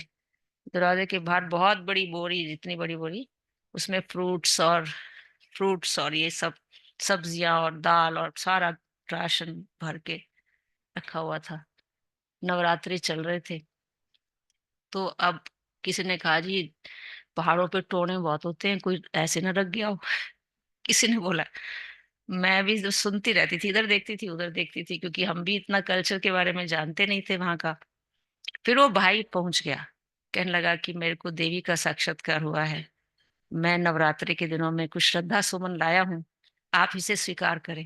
दरवाजे के बाहर बहुत बड़ी बोरी, जितनी बड़ी बोरी, उसमें फ्रूट्स और ये सब सब्जियां और दाल और सारा राशन भर के रखा हुआ था। नवरात्रि चल रहे थे। तो अब किसी ने कहा जी पहाड़ों पे टोने बहुत होते हैं, कोई ऐसे ना रख गया हो। किसी ने बोला। मैं भी जो सुनती रहती थी, इधर देखती थी उधर देखती थी, क्योंकि हम भी इतना कल्चर के बारे में जानते नहीं थे वहां का। फिर वो भाई पहुंच गया, कहने लगा कि मेरे को देवी का साक्षात्कार हुआ है, मैं नवरात्रि के दिनों में कुछ श्रद्धा सुमन लाया हूँ, आप इसे स्वीकार करें।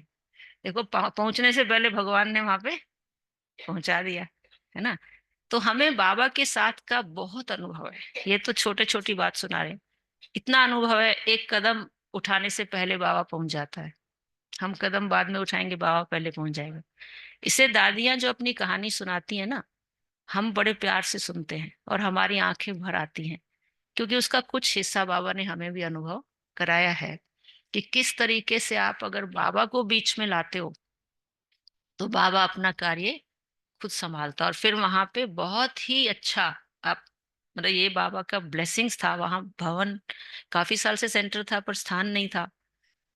देखो पहुंचने से पहले भगवान ने वहां पे पहुंचा दिया, है ना। तो हमें बाबा के साथ का बहुत अनुभव है, ये तो छोटे छोटी बात सुना रहे हैं। इतना अनुभव है, एक कदम उठाने से पहले बाबा पहुंच जाता है, हम कदम बाद में उठाएंगे, बाबा पहले पहुंच जाएगा। इससे दादियां जो अपनी कहानी सुनाती है ना, हम बड़े प्यार से सुनते हैं और हमारी आंखें भर आती हैं, क्योंकि उसका कुछ हिस्सा बाबा ने हमें भी अनुभव कराया है। कि किस तरीके से आप अगर बाबा को बीच में लाते हो तो बाबा अपना कार्य खुद संभालता। और फिर वहां पे बहुत ही अच्छा, आप मतलब ये बाबा का ब्लेसिंग्स था। वहां भवन, काफी साल से सेंटर था पर स्थान नहीं था,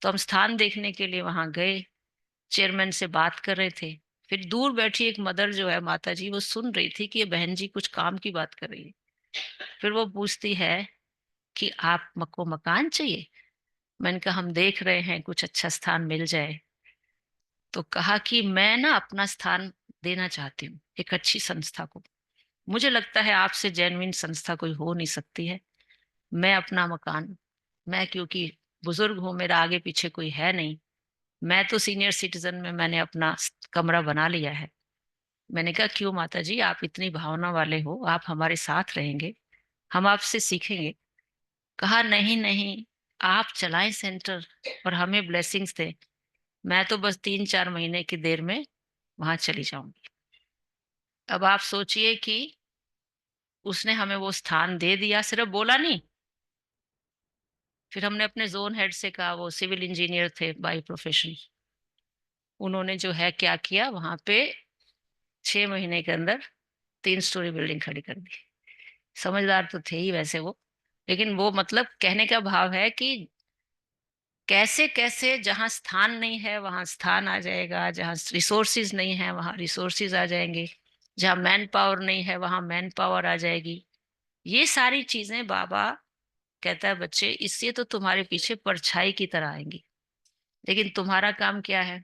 तो हम स्थान देखने के लिए वहां गए। चेयरमैन से बात कर रहे थे। फिर दूर बैठी एक मदर जो है, माता जी, वो सुन रही थी कि ये बहन जी कुछ काम की बात कर रही है। फिर वो पूछती है कि आप को मकान चाहिए? मैंने कहा हम देख रहे हैं कुछ अच्छा स्थान मिल जाए। तो कहा कि मैं ना अपना स्थान देना चाहती हूँ एक अच्छी संस्था को। मुझे लगता है आपसे जेन्युइन संस्था कोई हो नहीं सकती है। मैं अपना मकान, मैं क्योंकि बुजुर्ग हूं, मेरा आगे पीछे कोई है नहीं, मैं तो सीनियर सिटीजन में मैंने अपना कमरा बना लिया है। मैंने कहा क्यों माता जी, आप इतनी भावना वाले हो, आप हमारे साथ रहेंगे, हम आपसे सीखेंगे। कहा नहीं नहीं, आप चलाएं सेंटर और हमें ब्लेसिंग्स दें, मैं तो बस 3-4 महीने की देर में वहां चली जाऊंगी। अब आप सोचिए कि उसने हमें वो स्थान दे दिया, सिर्फ बोला नहीं। फिर हमने अपने जोन हेड से कहा, वो सिविल इंजीनियर थे बाय प्रोफेशन, उन्होंने जो है क्या किया वहां पे, 6 महीने के अंदर 3 स्टोरी बिल्डिंग खड़ी कर दी। समझदार तो थे ही वैसे वो, लेकिन वो मतलब कहने का भाव है कि कैसे कैसे जहाँ स्थान नहीं है वहां स्थान आ जाएगा, जहाँ रिसोर्सेज नहीं है वहां रिसोर्सेज आ जाएंगे, जहाँ मैन पावर नहीं है वहां मैन पावर आ जाएगी। ये सारी चीजें बाबा कहता है बच्चे, इससे तो तुम्हारे पीछे परछाई की तरह आएंगी। लेकिन तुम्हारा काम क्या है?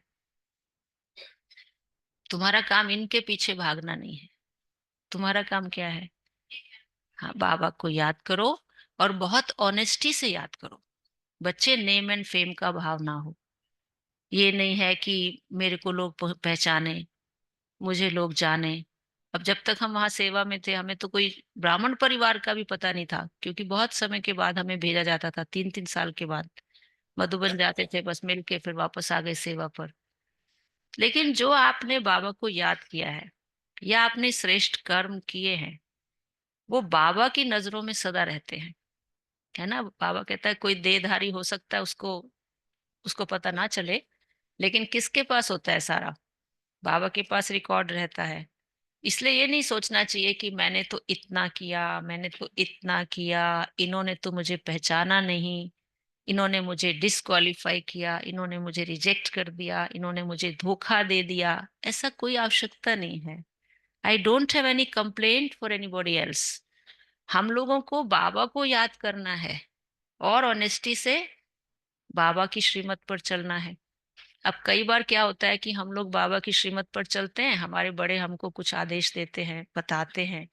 तुम्हारा काम इनके पीछे भागना नहीं है। तुम्हारा काम क्या है? हाँ, बाबा को याद करो, और बहुत ऑनेस्टी से याद करो। बच्चे, नेम एंड फेम का भाव ना हो। ये नहीं है कि मेरे को लोग पहचाने, मुझे लोग जाने। अब जब तक हम वहां सेवा में थे, हमें तो कोई ब्राह्मण परिवार का भी पता नहीं था, क्योंकि बहुत समय के बाद हमें भेजा जाता था, 3-3 साल के बाद मधुबन जाते थे, बस मिल के फिर वापस आ गए सेवा पर। लेकिन जो आपने बाबा को याद किया है या आपने श्रेष्ठ कर्म किए हैं, वो बाबा की नजरों में सदा रहते हैं। है ना, बाबा कहता है कोई देहधारी हो सकता है, उसको उसको पता ना चले, लेकिन किसके पास होता है सारा? बाबा के पास रिकॉर्ड रहता है। इसलिए ये नहीं सोचना चाहिए कि मैंने तो इतना किया, मैंने तो इतना किया, इन्होंने तो मुझे पहचाना नहीं, इन्होंने मुझे डिस्क्वालीफाई किया, इन्होंने मुझे रिजेक्ट कर दिया, इन्होंने मुझे धोखा दे दिया। ऐसा कोई आवश्यकता नहीं है। I don't have any complaint for anybody else. हम लोगों को बाबा को याद करना है और ऑनेस्टी से बाबा की श्रीमत पर चलना है। अब कई बार क्या होता है कि हम लोग बाबा की श्रीमत पर चलते हैं, हमारे बड़े हमको कुछ आदेश देते हैं, बताते हैं,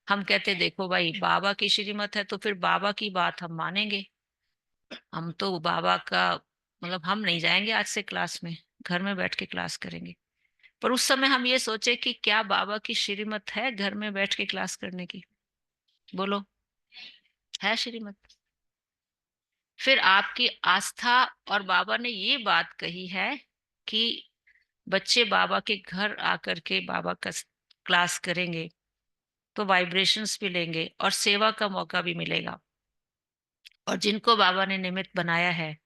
हम कहते हैं देखो भाई बाबा की श्रीमत है तो फिर बाबा की बात हम मानेंगे। हम तो बाबा का मतलब हम नहीं जाएंगे आज से क्लास में, घर में बैठ के क्लास करेंगे। पर उस समय हम ये सोचे कि क्या बाबा की श्रीमत है घर में बैठ के क्लास करने की? बोलो, है श्रीमत? फिर आपकी आस्था, और बाबा ने ये बात कही है कि बच्चे बाबा के घर आकर के बाबा का क्लास करेंगे तो वाइब्रेशंस भी लेंगे और सेवा का मौका भी मिलेगा। और जिनको बाबा ने निमित्त बनाया है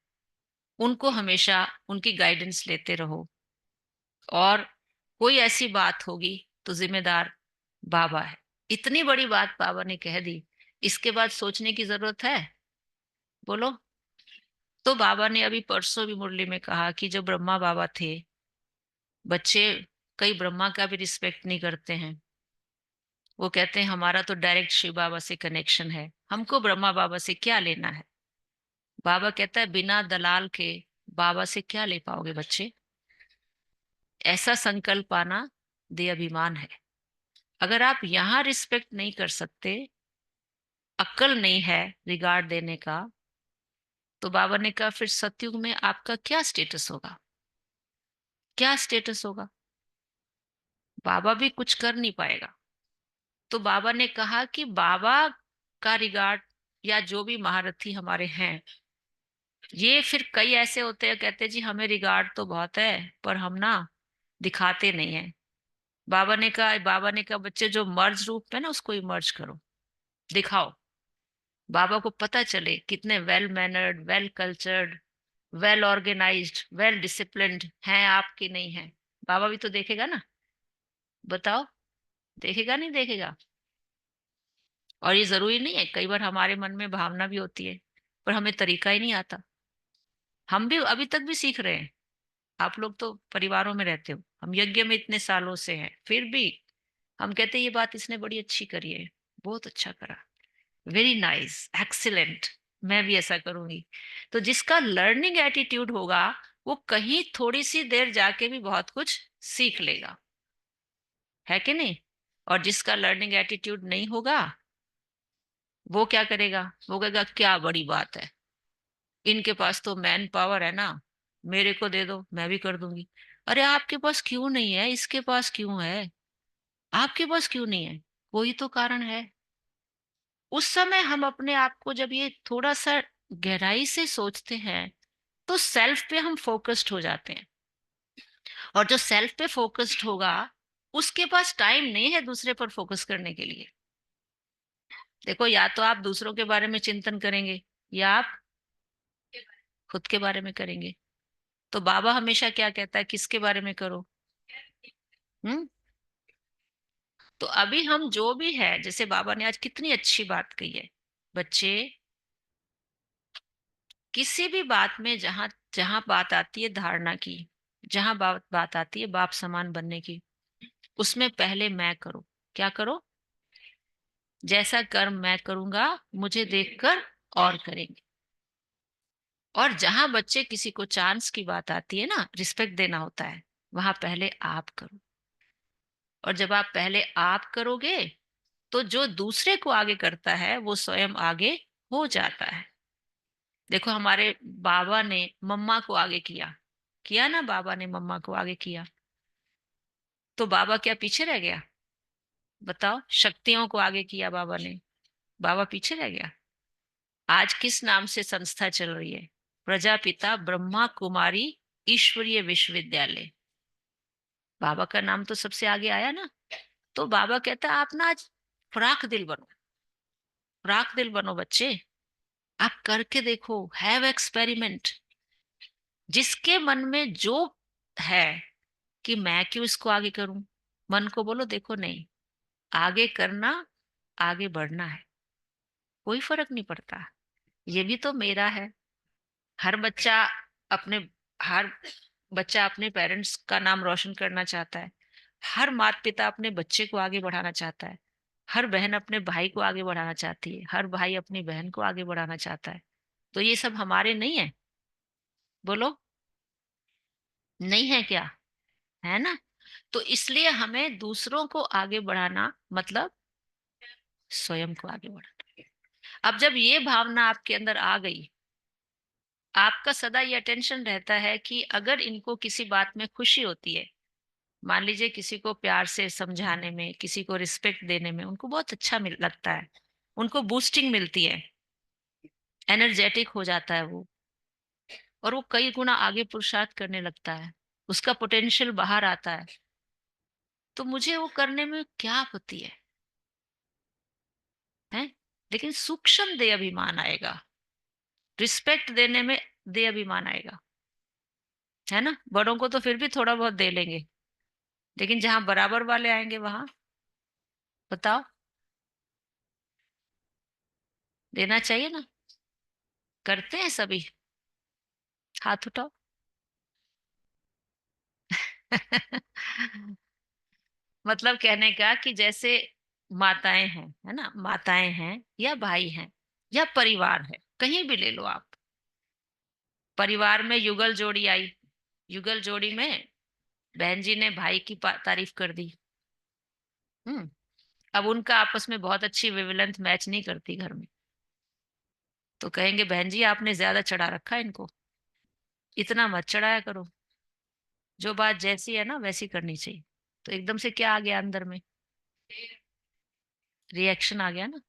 उनको हमेशा उनकी गाइडेंस लेते रहो। और कोई ऐसी बात होगी तो जिम्मेदार बाबा है। इतनी बड़ी बात बाबा ने कह दी, इसके बाद सोचने की जरूरत है? बोलो। तो बाबा ने अभी परसों भी मुरली में कहा कि जो ब्रह्मा बाबा थे, बच्चे कई ब्रह्मा का भी रिस्पेक्ट नहीं करते हैं। वो कहते हैं हमारा तो डायरेक्ट शिव बाबा से कनेक्शन है, हमको ब्रह्मा बाबा से क्या लेना है। बाबा कहता है बिना दलाल के बाबा से क्या ले पाओगे बच्चे? ऐसा संकल्प आना दे अभिमान है। अगर आप यहाँ रिस्पेक्ट नहीं कर सकते, अक्ल नहीं है रिगार्ड देने का, तो बाबा ने कहा फिर सतयुग में आपका क्या स्टेटस होगा? क्या स्टेटस होगा? बाबा भी कुछ कर नहीं पाएगा। तो बाबा ने कहा कि बाबा का रिगार्ड, या जो भी महारथी हमारे हैं, ये फिर कई ऐसे होते हैं कहते हैं जी हमें रिगार्ड तो बहुत है पर हम ना दिखाते नहीं है। बाबा ने कहा बच्चे जो मर्ज रूप है ना उसको इमर्ज करो, दिखाओ, बाबा को पता चले कितने well mannered, well cultured, well organised, well disciplined हैं आप कि नहीं है? बाबा भी तो देखेगा ना, बताओ, देखेगा नहीं देखेगा? और ये जरूरी नहीं है, कई बार हमारे मन में भावना भी होती है, पर हमें तरीका ही नहीं आता। हम भी अभी तक भी सीख रहे हैं। आप लोग तो परिवारों में रहते हो, हम यज्ञ में इतने सालों से हैं, फिर भी हम कहते हैं ये बात इसने बड़ी अच्छी करी है, बहुत अच्छा करा, वेरी नाइस, एक्सीलेंट, मैं भी ऐसा करूंगी। तो जिसका लर्निंग एटीट्यूड होगा, वो कहीं थोड़ी सी देर जाके भी बहुत कुछ सीख लेगा, है कि नहीं? और जिसका लर्निंग एटीट्यूड नहीं होगा, वो क्या करेगा? वो कहेगा क्या बड़ी बात है, इनके पास तो मैन पावर है ना, मेरे को दे दो मैं भी कर दूंगी। अरे आपके पास क्यों नहीं है, इसके पास क्यों है? आपके पास क्यों नहीं है? कोई तो कारण है। उस समय हम अपने आप को जब ये थोड़ा सा गहराई से सोचते हैं, तो सेल्फ पे हम फोकस्ड हो जाते हैं। और जो सेल्फ पे फोकस्ड होगा, उसके पास टाइम नहीं है दूसरे पर फोकस करने के लिए। देखो, या तो आप दूसरों के बारे में चिंतन करेंगे, या आप खुद के बारे में करेंगे। तो बाबा हमेशा क्या कहता है, किसके बारे में करो? हम्म। तो अभी हम जो भी है, जैसे बाबा ने आज कितनी अच्छी बात कही है, बच्चे, किसी भी बात में जहां जहां बात आती है धारणा की, जहां बात बात आती है बाप समान बनने की, उसमें पहले मैं करो। क्या करो? जैसा कर्म मैं करूंगा, मुझे देखकर और करेंगे। और जहां बच्चे किसी को चांस की बात आती है ना, रिस्पेक्ट देना होता है, वहां पहले आप करो। और जब आप पहले आप करोगे, तो जो दूसरे को आगे करता है वो स्वयं आगे हो जाता है। देखो, हमारे बाबा ने मम्मा को आगे किया, किया ना, बाबा ने मम्मा को आगे किया। तो बाबा क्या पीछे रह गया? बताओ, शक्तियों को आगे किया बाबा ने, बाबा पीछे रह गया? आज किस नाम से संस्था चल रही है? प्रजापिता ब्रह्मा कुमारी ईश्वरीय विश्वविद्यालय। बाबा का नाम तो सबसे आगे आया ना। तो बाबा कहता है आप ना आज फ्राक दिल बनो, फ्राक दिल बनो बच्चे। आप करके देखो, हैव एक्सपेरिमेंट। जिसके मन में जो है कि मैं क्यों इसको आगे करूं, मन को बोलो देखो नहीं, आगे करना, आगे बढ़ना है, कोई फर्क नहीं पड़ता, ये भी तो मेरा है। हर बच्चा अपने हर बच्चा अपने पेरेंट्स का नाम रोशन करना चाहता है। हर माता पिता अपने बच्चे को आगे बढ़ाना चाहता है। हर बहन अपने भाई को आगे बढ़ाना चाहती है, हर भाई अपनी बहन को आगे बढ़ाना चाहता है। तो ये सब हमारे नहीं है? बोलो, नहीं है क्या? है ना? तो इसलिए हमें दूसरों को आगे बढ़ाना मतलब स्वयं को आगे बढ़ाना। अब जब ये भावना आपके अंदर आ गई, आपका सदा ये अटेंशन रहता है कि अगर इनको किसी बात में खुशी होती है, मान लीजिए किसी को प्यार से समझाने में, किसी को रिस्पेक्ट देने में उनको बहुत अच्छा मिल लगता है, उनको बूस्टिंग मिलती है, एनर्जेटिक हो जाता है वो, और वो कई गुना आगे पुरुषार्थ करने लगता है, उसका पोटेंशियल बाहर आता है। तो मुझे वो करने में क्या आपत्ति है? लेकिन सूक्ष्म दे अभिमान आएगा, रिस्पेक्ट देने में दे अभिमान आएगा, है ना? बड़ों को तो फिर भी थोड़ा बहुत दे लेंगे, लेकिन जहां बराबर वाले आएंगे वहां, बताओ, देना चाहिए ना? करते हैं सभी? हाथ उठाओ। मतलब कहने का कि जैसे माताएं हैं, है ना, माताएं हैं या भाई हैं या परिवार है, कहीं भी ले लो आप। परिवार में युगल जोड़ी आई, युगल जोड़ी में बहन जी ने भाई की तारीफ कर दी। हम्म। अब उनका आपस में बहुत अच्छी वेवलेंथ मैच नहीं करती घर में, तो कहेंगे बहन जी आपने ज्यादा चढ़ा रखा है इनको, इतना मत चढ़ाया करो, जो बात जैसी है ना वैसी करनी चाहिए। तो एकदम से क्या आ गया अंदर में? रिएक्शन आ गया ना।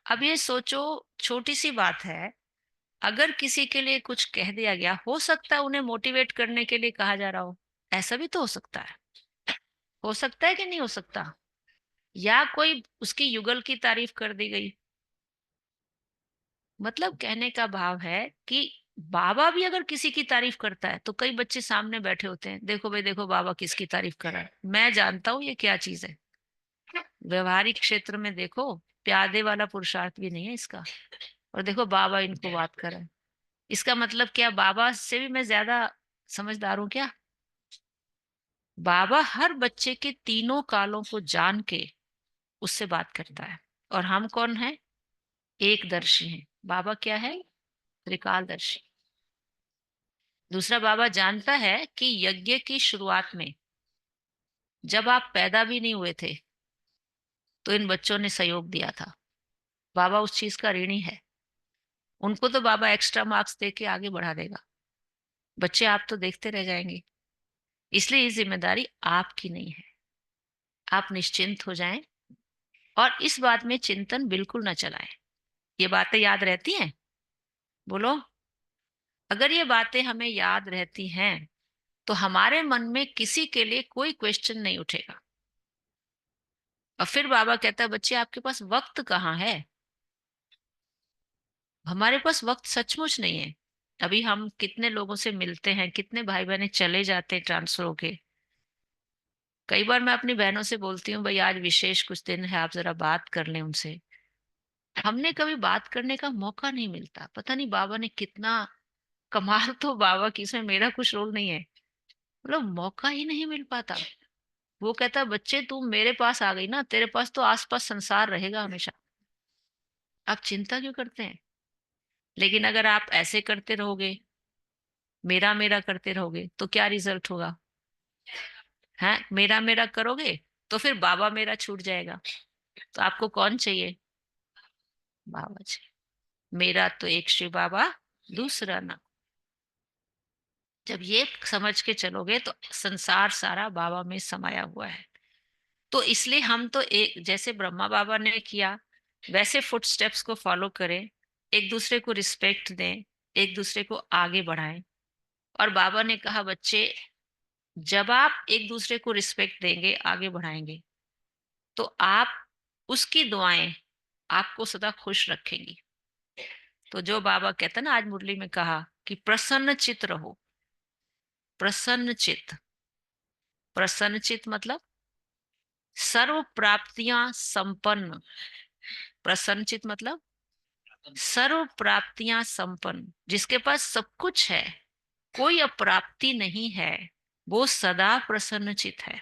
अब ये सोचो, छोटी सी बात है, अगर किसी के लिए कुछ कह दिया गया, हो सकता है उन्हें मोटिवेट करने के लिए कहा जा रहा हो, ऐसा भी तो हो सकता है। हो सकता है कि नहीं हो सकता? या कोई उसकी युगल की तारीफ कर दी गई। मतलब कहने का भाव है कि बाबा भी अगर किसी की तारीफ करता है तो कई बच्चे सामने बैठे होते हैं, देखो भाई देखो बाबा किसकी तारीफ कर रहा है, मैं जानता हूं ये क्या चीज है। व्यवहारिक क्षेत्र में देखो, प्यादे वाला पुरुषार्थ भी नहीं है इसका। और देखो बाबा इनको बात कर रहा है, इसका मतलब क्या बाबा से भी मैं ज्यादा समझदार हूं क्या? बाबा हर बच्चे के तीनों कालों को जान के उससे बात करता है। और हम कौन है? एकदर्शी हैं। बाबा क्या है? त्रिकालदर्शी। दूसरा, बाबा जानता है कि यज्ञ की शुरुआत में जब आप पैदा भी नहीं हुए थे तो इन बच्चों ने सहयोग दिया था। बाबा उस चीज का ऋणी है। उनको तो बाबा एक्स्ट्रा मार्क्स दे के आगे बढ़ा देगा, बच्चे आप तो देखते रह जाएंगे। इसलिए ये जिम्मेदारी आपकी नहीं है। आप निश्चिंत हो जाएं और इस बात में चिंतन बिल्कुल न चलाएं। ये बातें याद रहती हैं? बोलो। अगर ये बातें हमें याद रहती हैं तो हमारे मन में किसी के लिए कोई क्वेश्चन नहीं उठेगा। और फिर बाबा कहता है बच्चे आपके पास वक्त कहाँ है? हमारे पास वक्त सचमुच नहीं है। अभी हम कितने लोगों से मिलते हैं, कितने भाई बहन चले जाते हैं ट्रांसफर होके। कई बार मैं अपनी बहनों से बोलती हूँ भाई आज विशेष कुछ दिन है, आप जरा बात कर लें उनसे। हमने कभी बात करने का मौका नहीं मिलता। पता नहीं बाबा ने कितना कमाल तो बाबा की, इसमें मेरा कुछ रोल नहीं है, मतलब मौका ही नहीं मिल पाता। वो कहता बच्चे तू मेरे पास आ गई ना, तेरे पास तो आसपास संसार रहेगा हमेशा, आप चिंता क्यों करते हैं? लेकिन अगर आप ऐसे करते रहोगे, मेरा मेरा करते रहोगे, तो क्या रिजल्ट होगा? है मेरा मेरा करोगे तो फिर बाबा मेरा छूट जाएगा। तो आपको कौन चाहिए? बाबा चाहिए। मेरा तो एक शिव बाबा, दूसरा ना। जब ये समझ के चलोगे तो संसार सारा बाबा में समाया हुआ है। तो इसलिए हम तो एक जैसे ब्रह्मा बाबा ने किया वैसे फुटस्टेप्स को फॉलो करें, एक दूसरे को रिस्पेक्ट दें, एक दूसरे को आगे बढ़ाएं। और बाबा ने कहा बच्चे जब आप एक दूसरे को रिस्पेक्ट देंगे, आगे बढ़ाएंगे, तो आप उसकी दुआएं आपको सदा खुश रखेंगी। तो जो बाबा कहते हैं ना, आज मुरली में कहा कि प्रसन्न चित रहो। प्रसन्न चित, प्रसन्न चित मतलब सर्व प्राप्तियां संपन्न। प्रसन्न चित मतलब सर्व प्राप्तियां संपन्न, जिसके पास सब कुछ है, कोई अप्राप्ति नहीं है, वो सदा प्रसन्न चित है।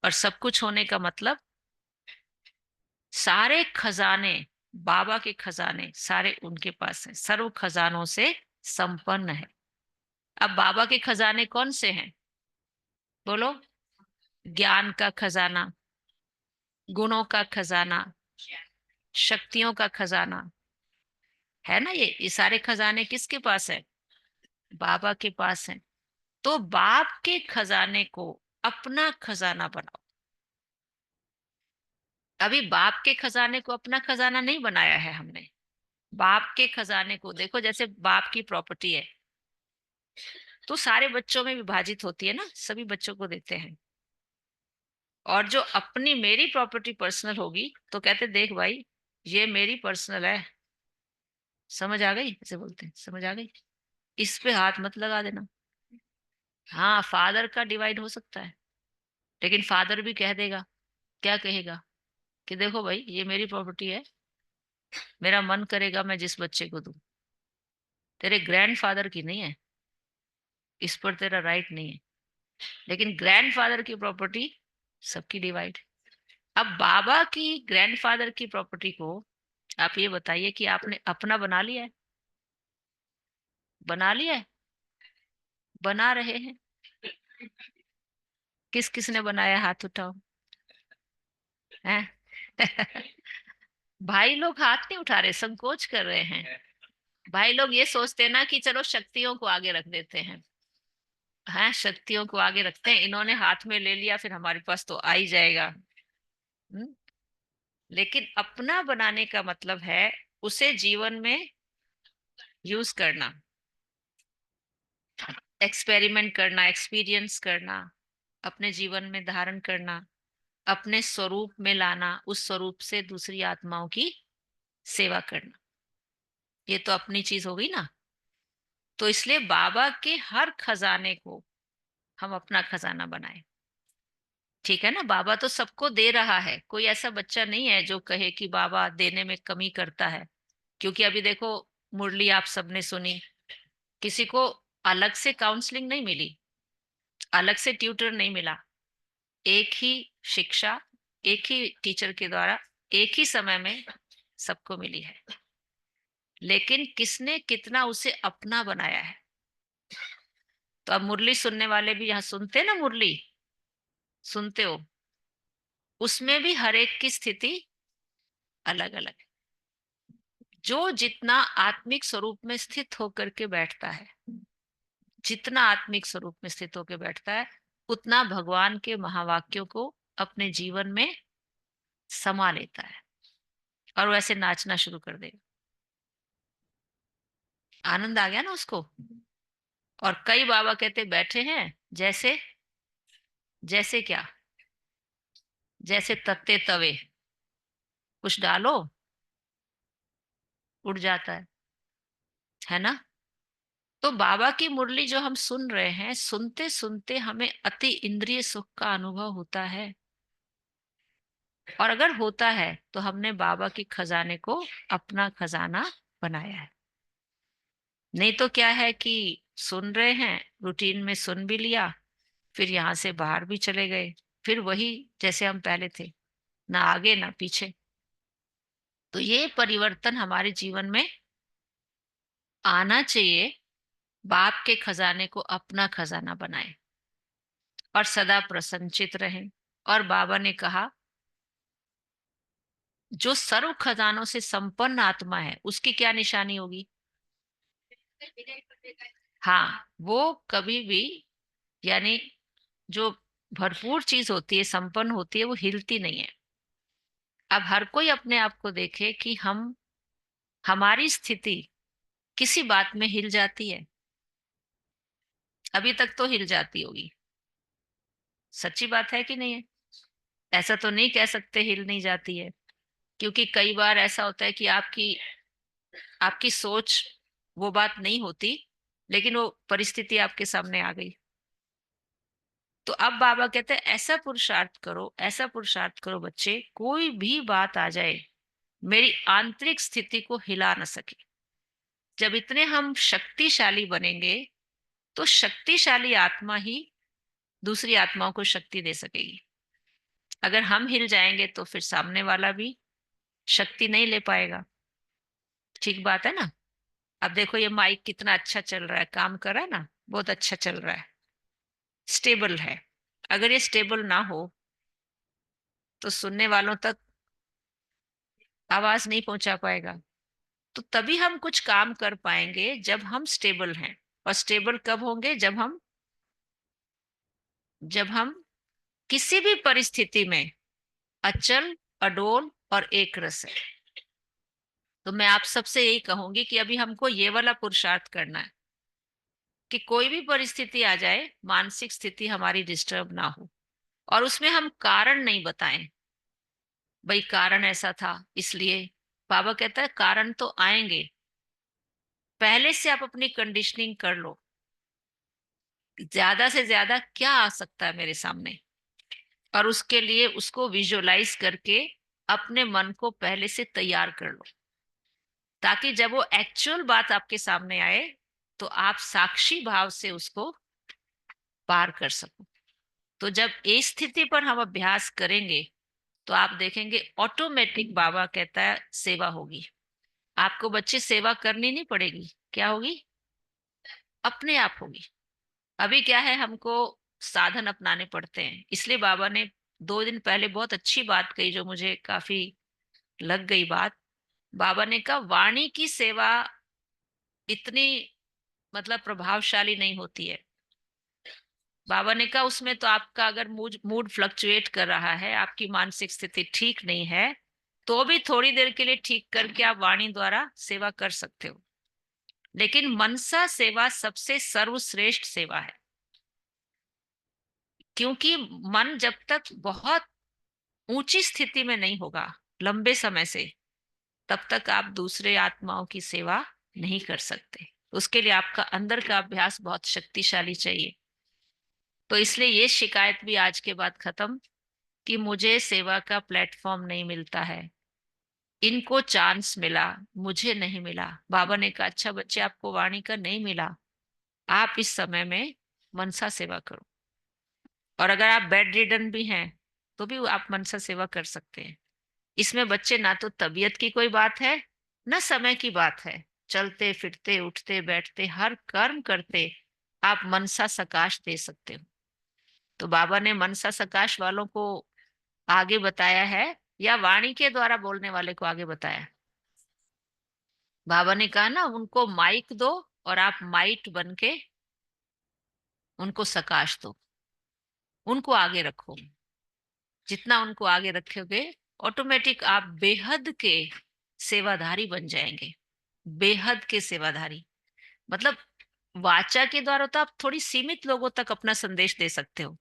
और सब कुछ होने का मतलब सारे खजाने, बाबा के खजाने सारे उनके पास हैं, सर्व खजानों से संपन्न है। अब बाबा के खजाने कौन से हैं? बोलो। ज्ञान का खजाना, गुणों का खजाना, शक्तियों का खजाना, है ना? ये सारे खजाने किसके पास है? बाबा के पास है। तो बाप के खजाने को अपना खजाना बनाओ। अभी बाप के खजाने को अपना खजाना नहीं बनाया है हमने। बाप के खजाने को देखो, जैसे बाप की प्रॉपर्टी है तो सारे बच्चों में विभाजित होती है ना, सभी बच्चों को देते हैं। और जो अपनी मेरी प्रॉपर्टी पर्सनल होगी तो कहते देख भाई ये मेरी पर्सनल है। समझ आ गई? ऐसे बोलते हैं, समझ आ गई, इस पे हाथ मत लगा देना। हाँ, फादर का डिवाइड हो सकता है, लेकिन फादर भी कह देगा, क्या कहेगा कि देखो भाई ये मेरी प्रॉपर्टी है, मेरा मन करेगा मैं जिस बच्चे को दूं, तेरे ग्रैंडफादर की नहीं है, इस पर तेरा राइट नहीं है। लेकिन ग्रैंडफादर की प्रॉपर्टी सबकी डिवाइड। अब बाबा की ग्रैंडफादर की प्रॉपर्टी को आप ये बताइए कि आपने अपना बना लिया है? बना लिया है? बना रहे हैं? किस किस ने बनाया, हाथ उठाओ। हैं? भाई लोग हाथ नहीं उठा रहे, संकोच कर रहे हैं। भाई लोग ये सोचते हैं ना कि चलो शक्तियों को आगे रख देते हैं। हाँ, शक्तियों को आगे रखते हैं, इन्होंने हाथ में ले लिया फिर हमारे पास तो आ ही जाएगा। हम्म? लेकिन अपना बनाने का मतलब है उसे जीवन में यूज करना, एक्सपेरिमेंट करना, एक्सपीरियंस करना, अपने जीवन में धारण करना, अपने स्वरूप में लाना, उस स्वरूप से दूसरी आत्माओं की सेवा करना। ये तो अपनी चीज हो गई ना। तो इसलिए बाबा के हर खजाने को हम अपना खजाना बनाए। ठीक है ना, बाबा तो सबको दे रहा है, कोई ऐसा बच्चा नहीं है जो कहे कि बाबा देने में कमी करता है। क्योंकि अभी देखो, मुरली आप सबने सुनी, किसी को अलग से काउंसलिंग नहीं मिली, अलग से ट्यूटर नहीं मिला, एक ही शिक्षा, एक ही टीचर के द्वारा एक ही समय में सबको मिली है। लेकिन किसने कितना उसे अपना बनाया है। तो अब मुरली सुनने वाले भी यहाँ सुनते ना, मुरली सुनते हो, उसमें भी हर एक की स्थिति अलग अलग है। जो जितना आत्मिक स्वरूप में स्थित होकर के बैठता है, जितना आत्मिक स्वरूप में स्थित होकर बैठता है, उतना भगवान के महावाक्यों को अपने जीवन में समा लेता है और वैसे नाचना शुरू कर देगा। आनंद आ गया ना उसको। और कई बाबा कहते बैठे हैं जैसे, जैसे क्या, जैसे तत्ते तवे, कुछ डालो उड़ जाता है ना। तो बाबा की मुरली जो हम सुन रहे हैं, सुनते सुनते हमें अति इंद्रिय सुख का अनुभव होता है। और अगर होता है तो हमने बाबा के खजाने को अपना खजाना बनाया है। नहीं तो क्या है कि सुन रहे हैं, रूटीन में सुन भी लिया, फिर यहां से बाहर भी चले गए, फिर वही जैसे हम पहले थे, ना आगे ना पीछे। तो ये परिवर्तन हमारे जीवन में आना चाहिए। बाप के खजाने को अपना खजाना बनाए और सदा प्रसन्नचित रहें। और बाबा ने कहा, जो सर्व खजानों से संपन्न आत्मा है उसकी क्या निशानी होगी। हाँ, वो कभी भी, यानी जो भरपूर चीज होती है, संपन्न होती है, वो हिलती नहीं है। अब हर कोई अपने आप को देखे कि हम, हमारी स्थिति किसी बात में हिल जाती है। अभी तक तो हिल जाती होगी, सच्ची बात है कि नहीं है। ऐसा तो नहीं कह सकते हिल नहीं जाती है, क्योंकि कई बार ऐसा होता है कि आपकी आपकी सोच वो बात नहीं होती, लेकिन वो परिस्थिति आपके सामने आ गई। तो अब बाबा कहते हैं ऐसा पुरुषार्थ करो, ऐसा पुरुषार्थ करो बच्चे, कोई भी बात आ जाए मेरी आंतरिक स्थिति को हिला न सके। जब इतने हम शक्तिशाली बनेंगे तो शक्तिशाली आत्मा ही दूसरी आत्माओं को शक्ति दे सकेगी। अगर हम हिल जाएंगे तो फिर सामने वाला भी शक्ति नहीं ले पाएगा। ठीक बात है ना। अब देखो ये माइक कितना अच्छा चल रहा है, काम कर रहा है ना, बहुत अच्छा चल रहा है, स्टेबल है। अगर ये स्टेबल ना हो तो सुनने वालों तक आवाज नहीं पहुंचा पाएगा। तो तभी हम कुछ काम कर पाएंगे जब हम स्टेबल हैं। और स्टेबल कब होंगे, जब हम किसी भी परिस्थिति में अचल, अडोल और एक रस है। तो मैं आप सबसे यही कहूंगी कि अभी हमको ये वाला पुरुषार्थ करना है कि कोई भी परिस्थिति आ जाए, मानसिक स्थिति हमारी डिस्टर्ब ना हो। और उसमें हम कारण नहीं बताएं, भाई कारण ऐसा था इसलिए। बाबा कहता है कारण तो आएंगे, पहले से आप अपनी कंडीशनिंग कर लो, ज्यादा से ज्यादा क्या आ सकता है मेरे सामने, और उसके लिए उसको विजुअलाइज करके अपने मन को पहले से तैयार कर लो, ताकि जब वो एक्चुअल बात आपके सामने आए तो आप साक्षी भाव से उसको पार कर सको। तो जब इस स्थिति पर हम अभ्यास करेंगे तो आप देखेंगे ऑटोमेटिक, बाबा कहता है सेवा होगी। आपको बच्चे सेवा करनी नहीं पड़ेगी, क्या होगी, अपने आप होगी। अभी क्या है, हमको साधन अपनाने पड़ते हैं। इसलिए बाबा ने 2 दिन पहले बहुत अच्छी बात कही जो मुझे काफी लग गई बात। बाबा ने कहा वाणी की सेवा इतनी मतलब प्रभावशाली नहीं होती है। बाबा ने कहा उसमें तो आपका अगर मूड मूड फ्लक्चुएट कर रहा है, आपकी मानसिक स्थिति ठीक नहीं है, तो भी थोड़ी देर के लिए ठीक करके आप वाणी द्वारा सेवा कर सकते हो। लेकिन मनसा सेवा सबसे सर्वश्रेष्ठ सेवा है। क्योंकि मन जब तक बहुत ऊंची स्थिति में नहीं होगा लंबे समय से, तब तक आप दूसरे आत्माओं की सेवा नहीं कर सकते। उसके लिए आपका अंदर का अभ्यास बहुत शक्तिशाली चाहिए। तो इसलिए ये शिकायत भी आज के बाद खत्म कि मुझे सेवा का प्लेटफॉर्म नहीं मिलता है, इनको चांस मिला, मुझे नहीं मिला। बाबा ने कहा अच्छा बच्चे, आपको वाणी का नहीं मिला, आप इस समय में मनसा सेवा करो। और अगर आप बेड रिडन भी हैं तो भी आप मनसा सेवा कर सकते हैं। इसमें बच्चे ना तो तबीयत की कोई बात है, ना समय की बात है। चलते फिरते उठते बैठते हर कर्म करते आप मनसा सकाश दे सकते हो। तो बाबा ने मनसा सकाश वालों को आगे बताया है या वाणी के द्वारा बोलने वाले को आगे बताया? बाबा ने कहा ना, उनको माइक दो और आप माइट बन के उनको सकाश दो, उनको आगे रखो। जितना उनको आगे रखोगे ऑटोमेटिक आप बेहद के सेवाधारी बन जाएंगे। बेहद के सेवाधारी मतलब वाचा के द्वारा तो आप थोड़ी सीमित लोगों तक अपना संदेश दे सकते हो,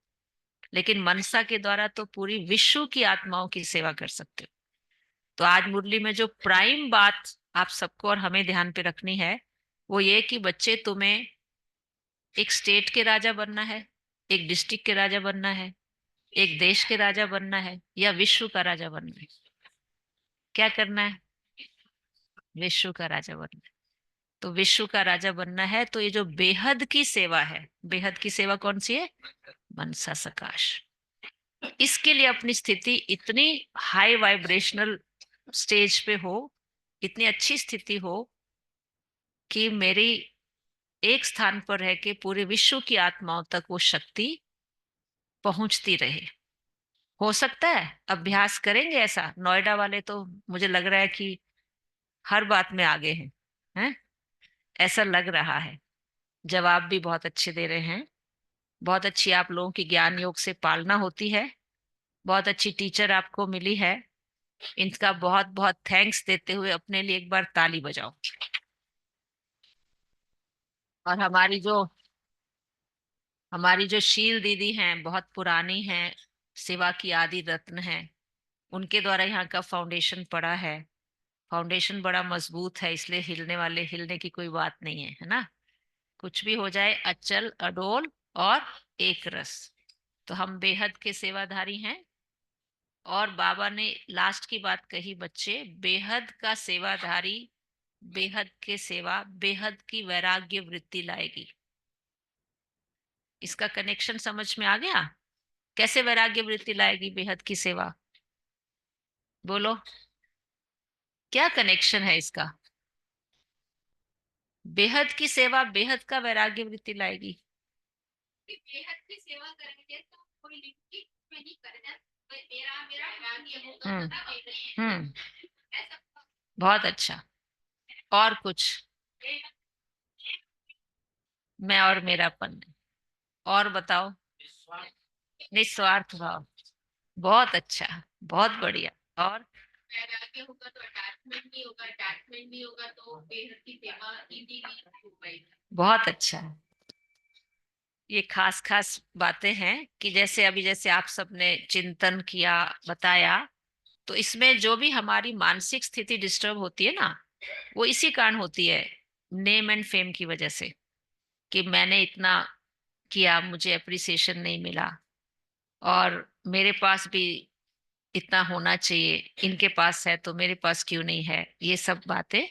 लेकिन मनसा के द्वारा तो पूरी विश्व की आत्माओं की सेवा कर सकते हो। तो आज मुरली में जो प्राइम बात आप सबको और हमें ध्यान पे रखनी है वो ये कि बच्चे, तुम्हें एक स्टेट के राजा बनना है, एक डिस्ट्रिक्ट के राजा बनना है, एक देश के राजा बनना है, या विश्व का राजा बनना है? क्या करना है? विश्व का राजा बनना है। तो विश्व का राजा बनना है तो ये जो बेहद की सेवा है, बेहद की सेवा कौन सी है? मनसा सकाश। इसके लिए अपनी स्थिति इतनी हाई वाइब्रेशनल स्टेज पे हो, इतनी अच्छी स्थिति हो कि मेरी एक स्थान पर रह के पूरे विश्व की आत्माओं तक वो शक्ति पहुंचती रहे। हो सकता है अभ्यास करेंगे ऐसा। नोएडा वाले तो मुझे लग रहा है कि हर बात में आगे हैं, ऐसा लग रहा है। जवाब भी बहुत अच्छे दे रहे हैं। बहुत अच्छी आप लोगों की ज्ञान योग से पालना होती है। बहुत अच्छी टीचर आपको मिली है। इनका बहुत बहुत थैंक्स देते हुए अपने लिए एक बार ताली बजाओ। और हमारी जो शील दीदी हैं, बहुत पुरानी हैं, सेवा की आदि रत्न हैं। उनके द्वारा यहाँ का फाउंडेशन पड़ा है। फाउंडेशन बड़ा मजबूत है, इसलिए हिलने की कोई बात नहीं है ना। कुछ भी हो जाए, अचल अडोल और एक रस। तो हम बेहद के सेवाधारी हैं। और बाबा ने लास्ट की बात कही, बच्चे बेहद का सेवाधारी बेहद के सेवा बेहद की वैराग्य वृत्ति लाएगी। इसका कनेक्शन समझ में आ गया? कैसे वैराग्य वृत्ति लाएगी बेहद की सेवा? बोलो, क्या कनेक्शन है इसका? बेहद की सेवा बेहद का वैराग्य वृत्ति लाएगी। बेहद की सेवा करेंगे तो कोई लिमिट में नहीं करना, मेरा मेरा वैराग्य होगा। बहुत अच्छा। और कुछ? मैं और मेरापन। और बताओ? निस्वार्थ भाव। बहुत अच्छा, बहुत बढ़िया। और वैराग्य होगा तो अटैचमेंट नहीं होगा, अटैचमेंट नहीं होगा तो बेहद की सेवा इजी नहीं हो पाएगी। बहुत अच्छा। ये खास खास बातें हैं कि जैसे अभी जैसे आप सबने चिंतन किया, बताया, तो इसमें जो भी हमारी मानसिक स्थिति डिस्टर्ब होती है ना, वो इसी कारण होती है, नेम एंड फेम की वजह से। कि मैंने इतना किया, मुझे अप्रिसिएशन नहीं मिला, और मेरे पास भी इतना होना चाहिए, इनके पास है तो मेरे पास क्यों नहीं है, ये सब बातें।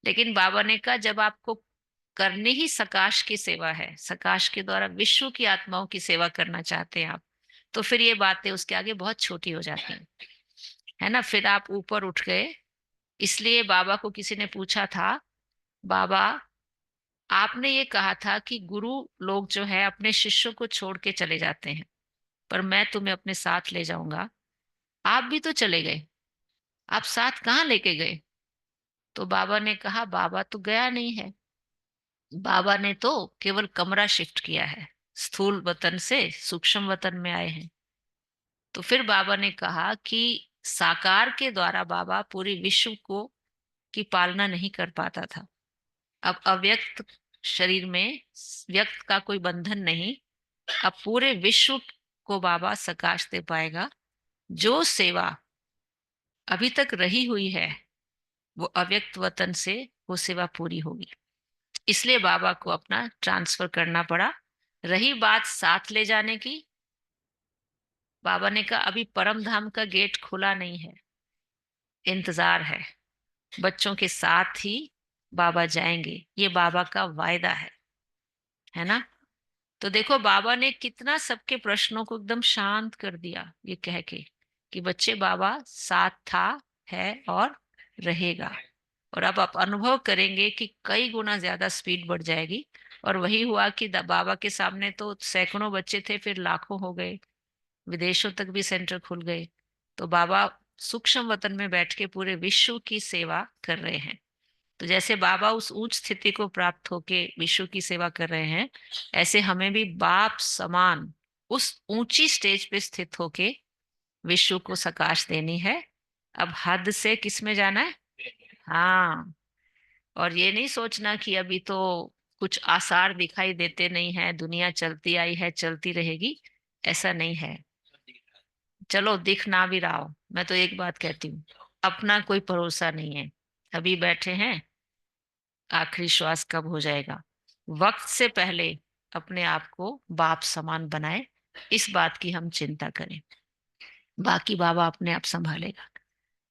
लेकिन बाबा ने कहा जब आपको करनी ही सकाश की सेवा है, सकाश के द्वारा विश्व की आत्माओं की सेवा करना चाहते हैं आप, तो फिर ये बातें उसके आगे बहुत छोटी हो जाती हैं, है ना। फिर आप ऊपर उठ गए। इसलिए बाबा को किसी ने पूछा था, बाबा आपने ये कहा था कि गुरु लोग जो है अपने शिष्यों को छोड़ के चले जाते हैं, पर मैं तुम्हें अपने साथ ले जाऊंगा। आप भी तो चले गए, आप साथ कहाँ लेके गए? तो बाबा ने कहा बाबा तो गया नहीं है, बाबा ने तो केवल कमरा शिफ्ट किया है, स्थूल वतन से सूक्ष्म वतन में आए हैं। तो फिर बाबा ने कहा कि साकार के द्वारा बाबा पूरी विश्व को की पालना नहीं कर पाता था। अब अव्यक्त शरीर में व्यक्त का कोई बंधन नहीं, अब पूरे विश्व को बाबा सकाश दे पाएगा। जो सेवा अभी तक रही हुई है वो अव्यक्त वतन से वो सेवा पूरी होगी। इसलिए बाबा को अपना ट्रांसफर करना पड़ा। रही बात साथ ले जाने की, बाबा ने कहा अभी परम धाम का गेट खुला नहीं है, इंतजार है। बच्चों के साथ ही बाबा जाएंगे, ये बाबा का वायदा है ना। तो देखो बाबा ने कितना सबके प्रश्नों को एकदम शांत कर दिया, ये कह के कि बच्चे बाबा साथ था, है और रहेगा। और अब आप अनुभव करेंगे कि कई गुना ज्यादा स्पीड बढ़ जाएगी। और वही हुआ कि बाबा के सामने तो सैकड़ों बच्चे थे, फिर लाखों हो गए, विदेशों तक भी सेंटर खुल गए। तो बाबा सूक्ष्म वतन में बैठ के पूरे विश्व की सेवा कर रहे हैं। तो जैसे बाबा उस उच्च स्थिति को प्राप्त होके विश्व की सेवा कर रहे हैं, ऐसे हमें भी बाप समान उस ऊंची स्टेज पे स्थित होके विश्व को सकाश देनी है। अब हद से किस में जाना है। हाँ। और ये नहीं सोचना कि अभी तो कुछ आसार दिखाई देते नहीं है, दुनिया चलती आई है चलती रहेगी, ऐसा नहीं है। चलो दिख ना भी रहा हो, मैं तो एक बात कहती हूँ, अपना कोई भरोसा नहीं है। अभी बैठे हैं, आखिरी श्वास कब हो जाएगा। वक्त से पहले अपने आप को बाप समान बनाए, इस बात की हम चिंता करें। बाकी बाबा अपने आप संभालेगा।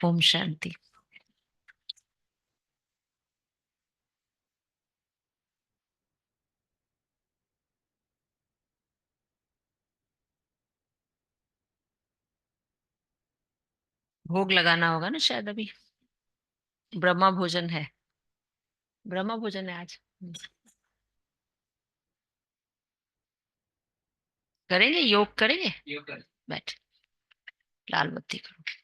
ओम शांति। भोग लगाना होगा ना शायद अभी। ब्रह्मा भोजन है। ब्रह्मा भोजन है आज। करेंगे योग करेंगे। बैठ, लाल बत्ती करो।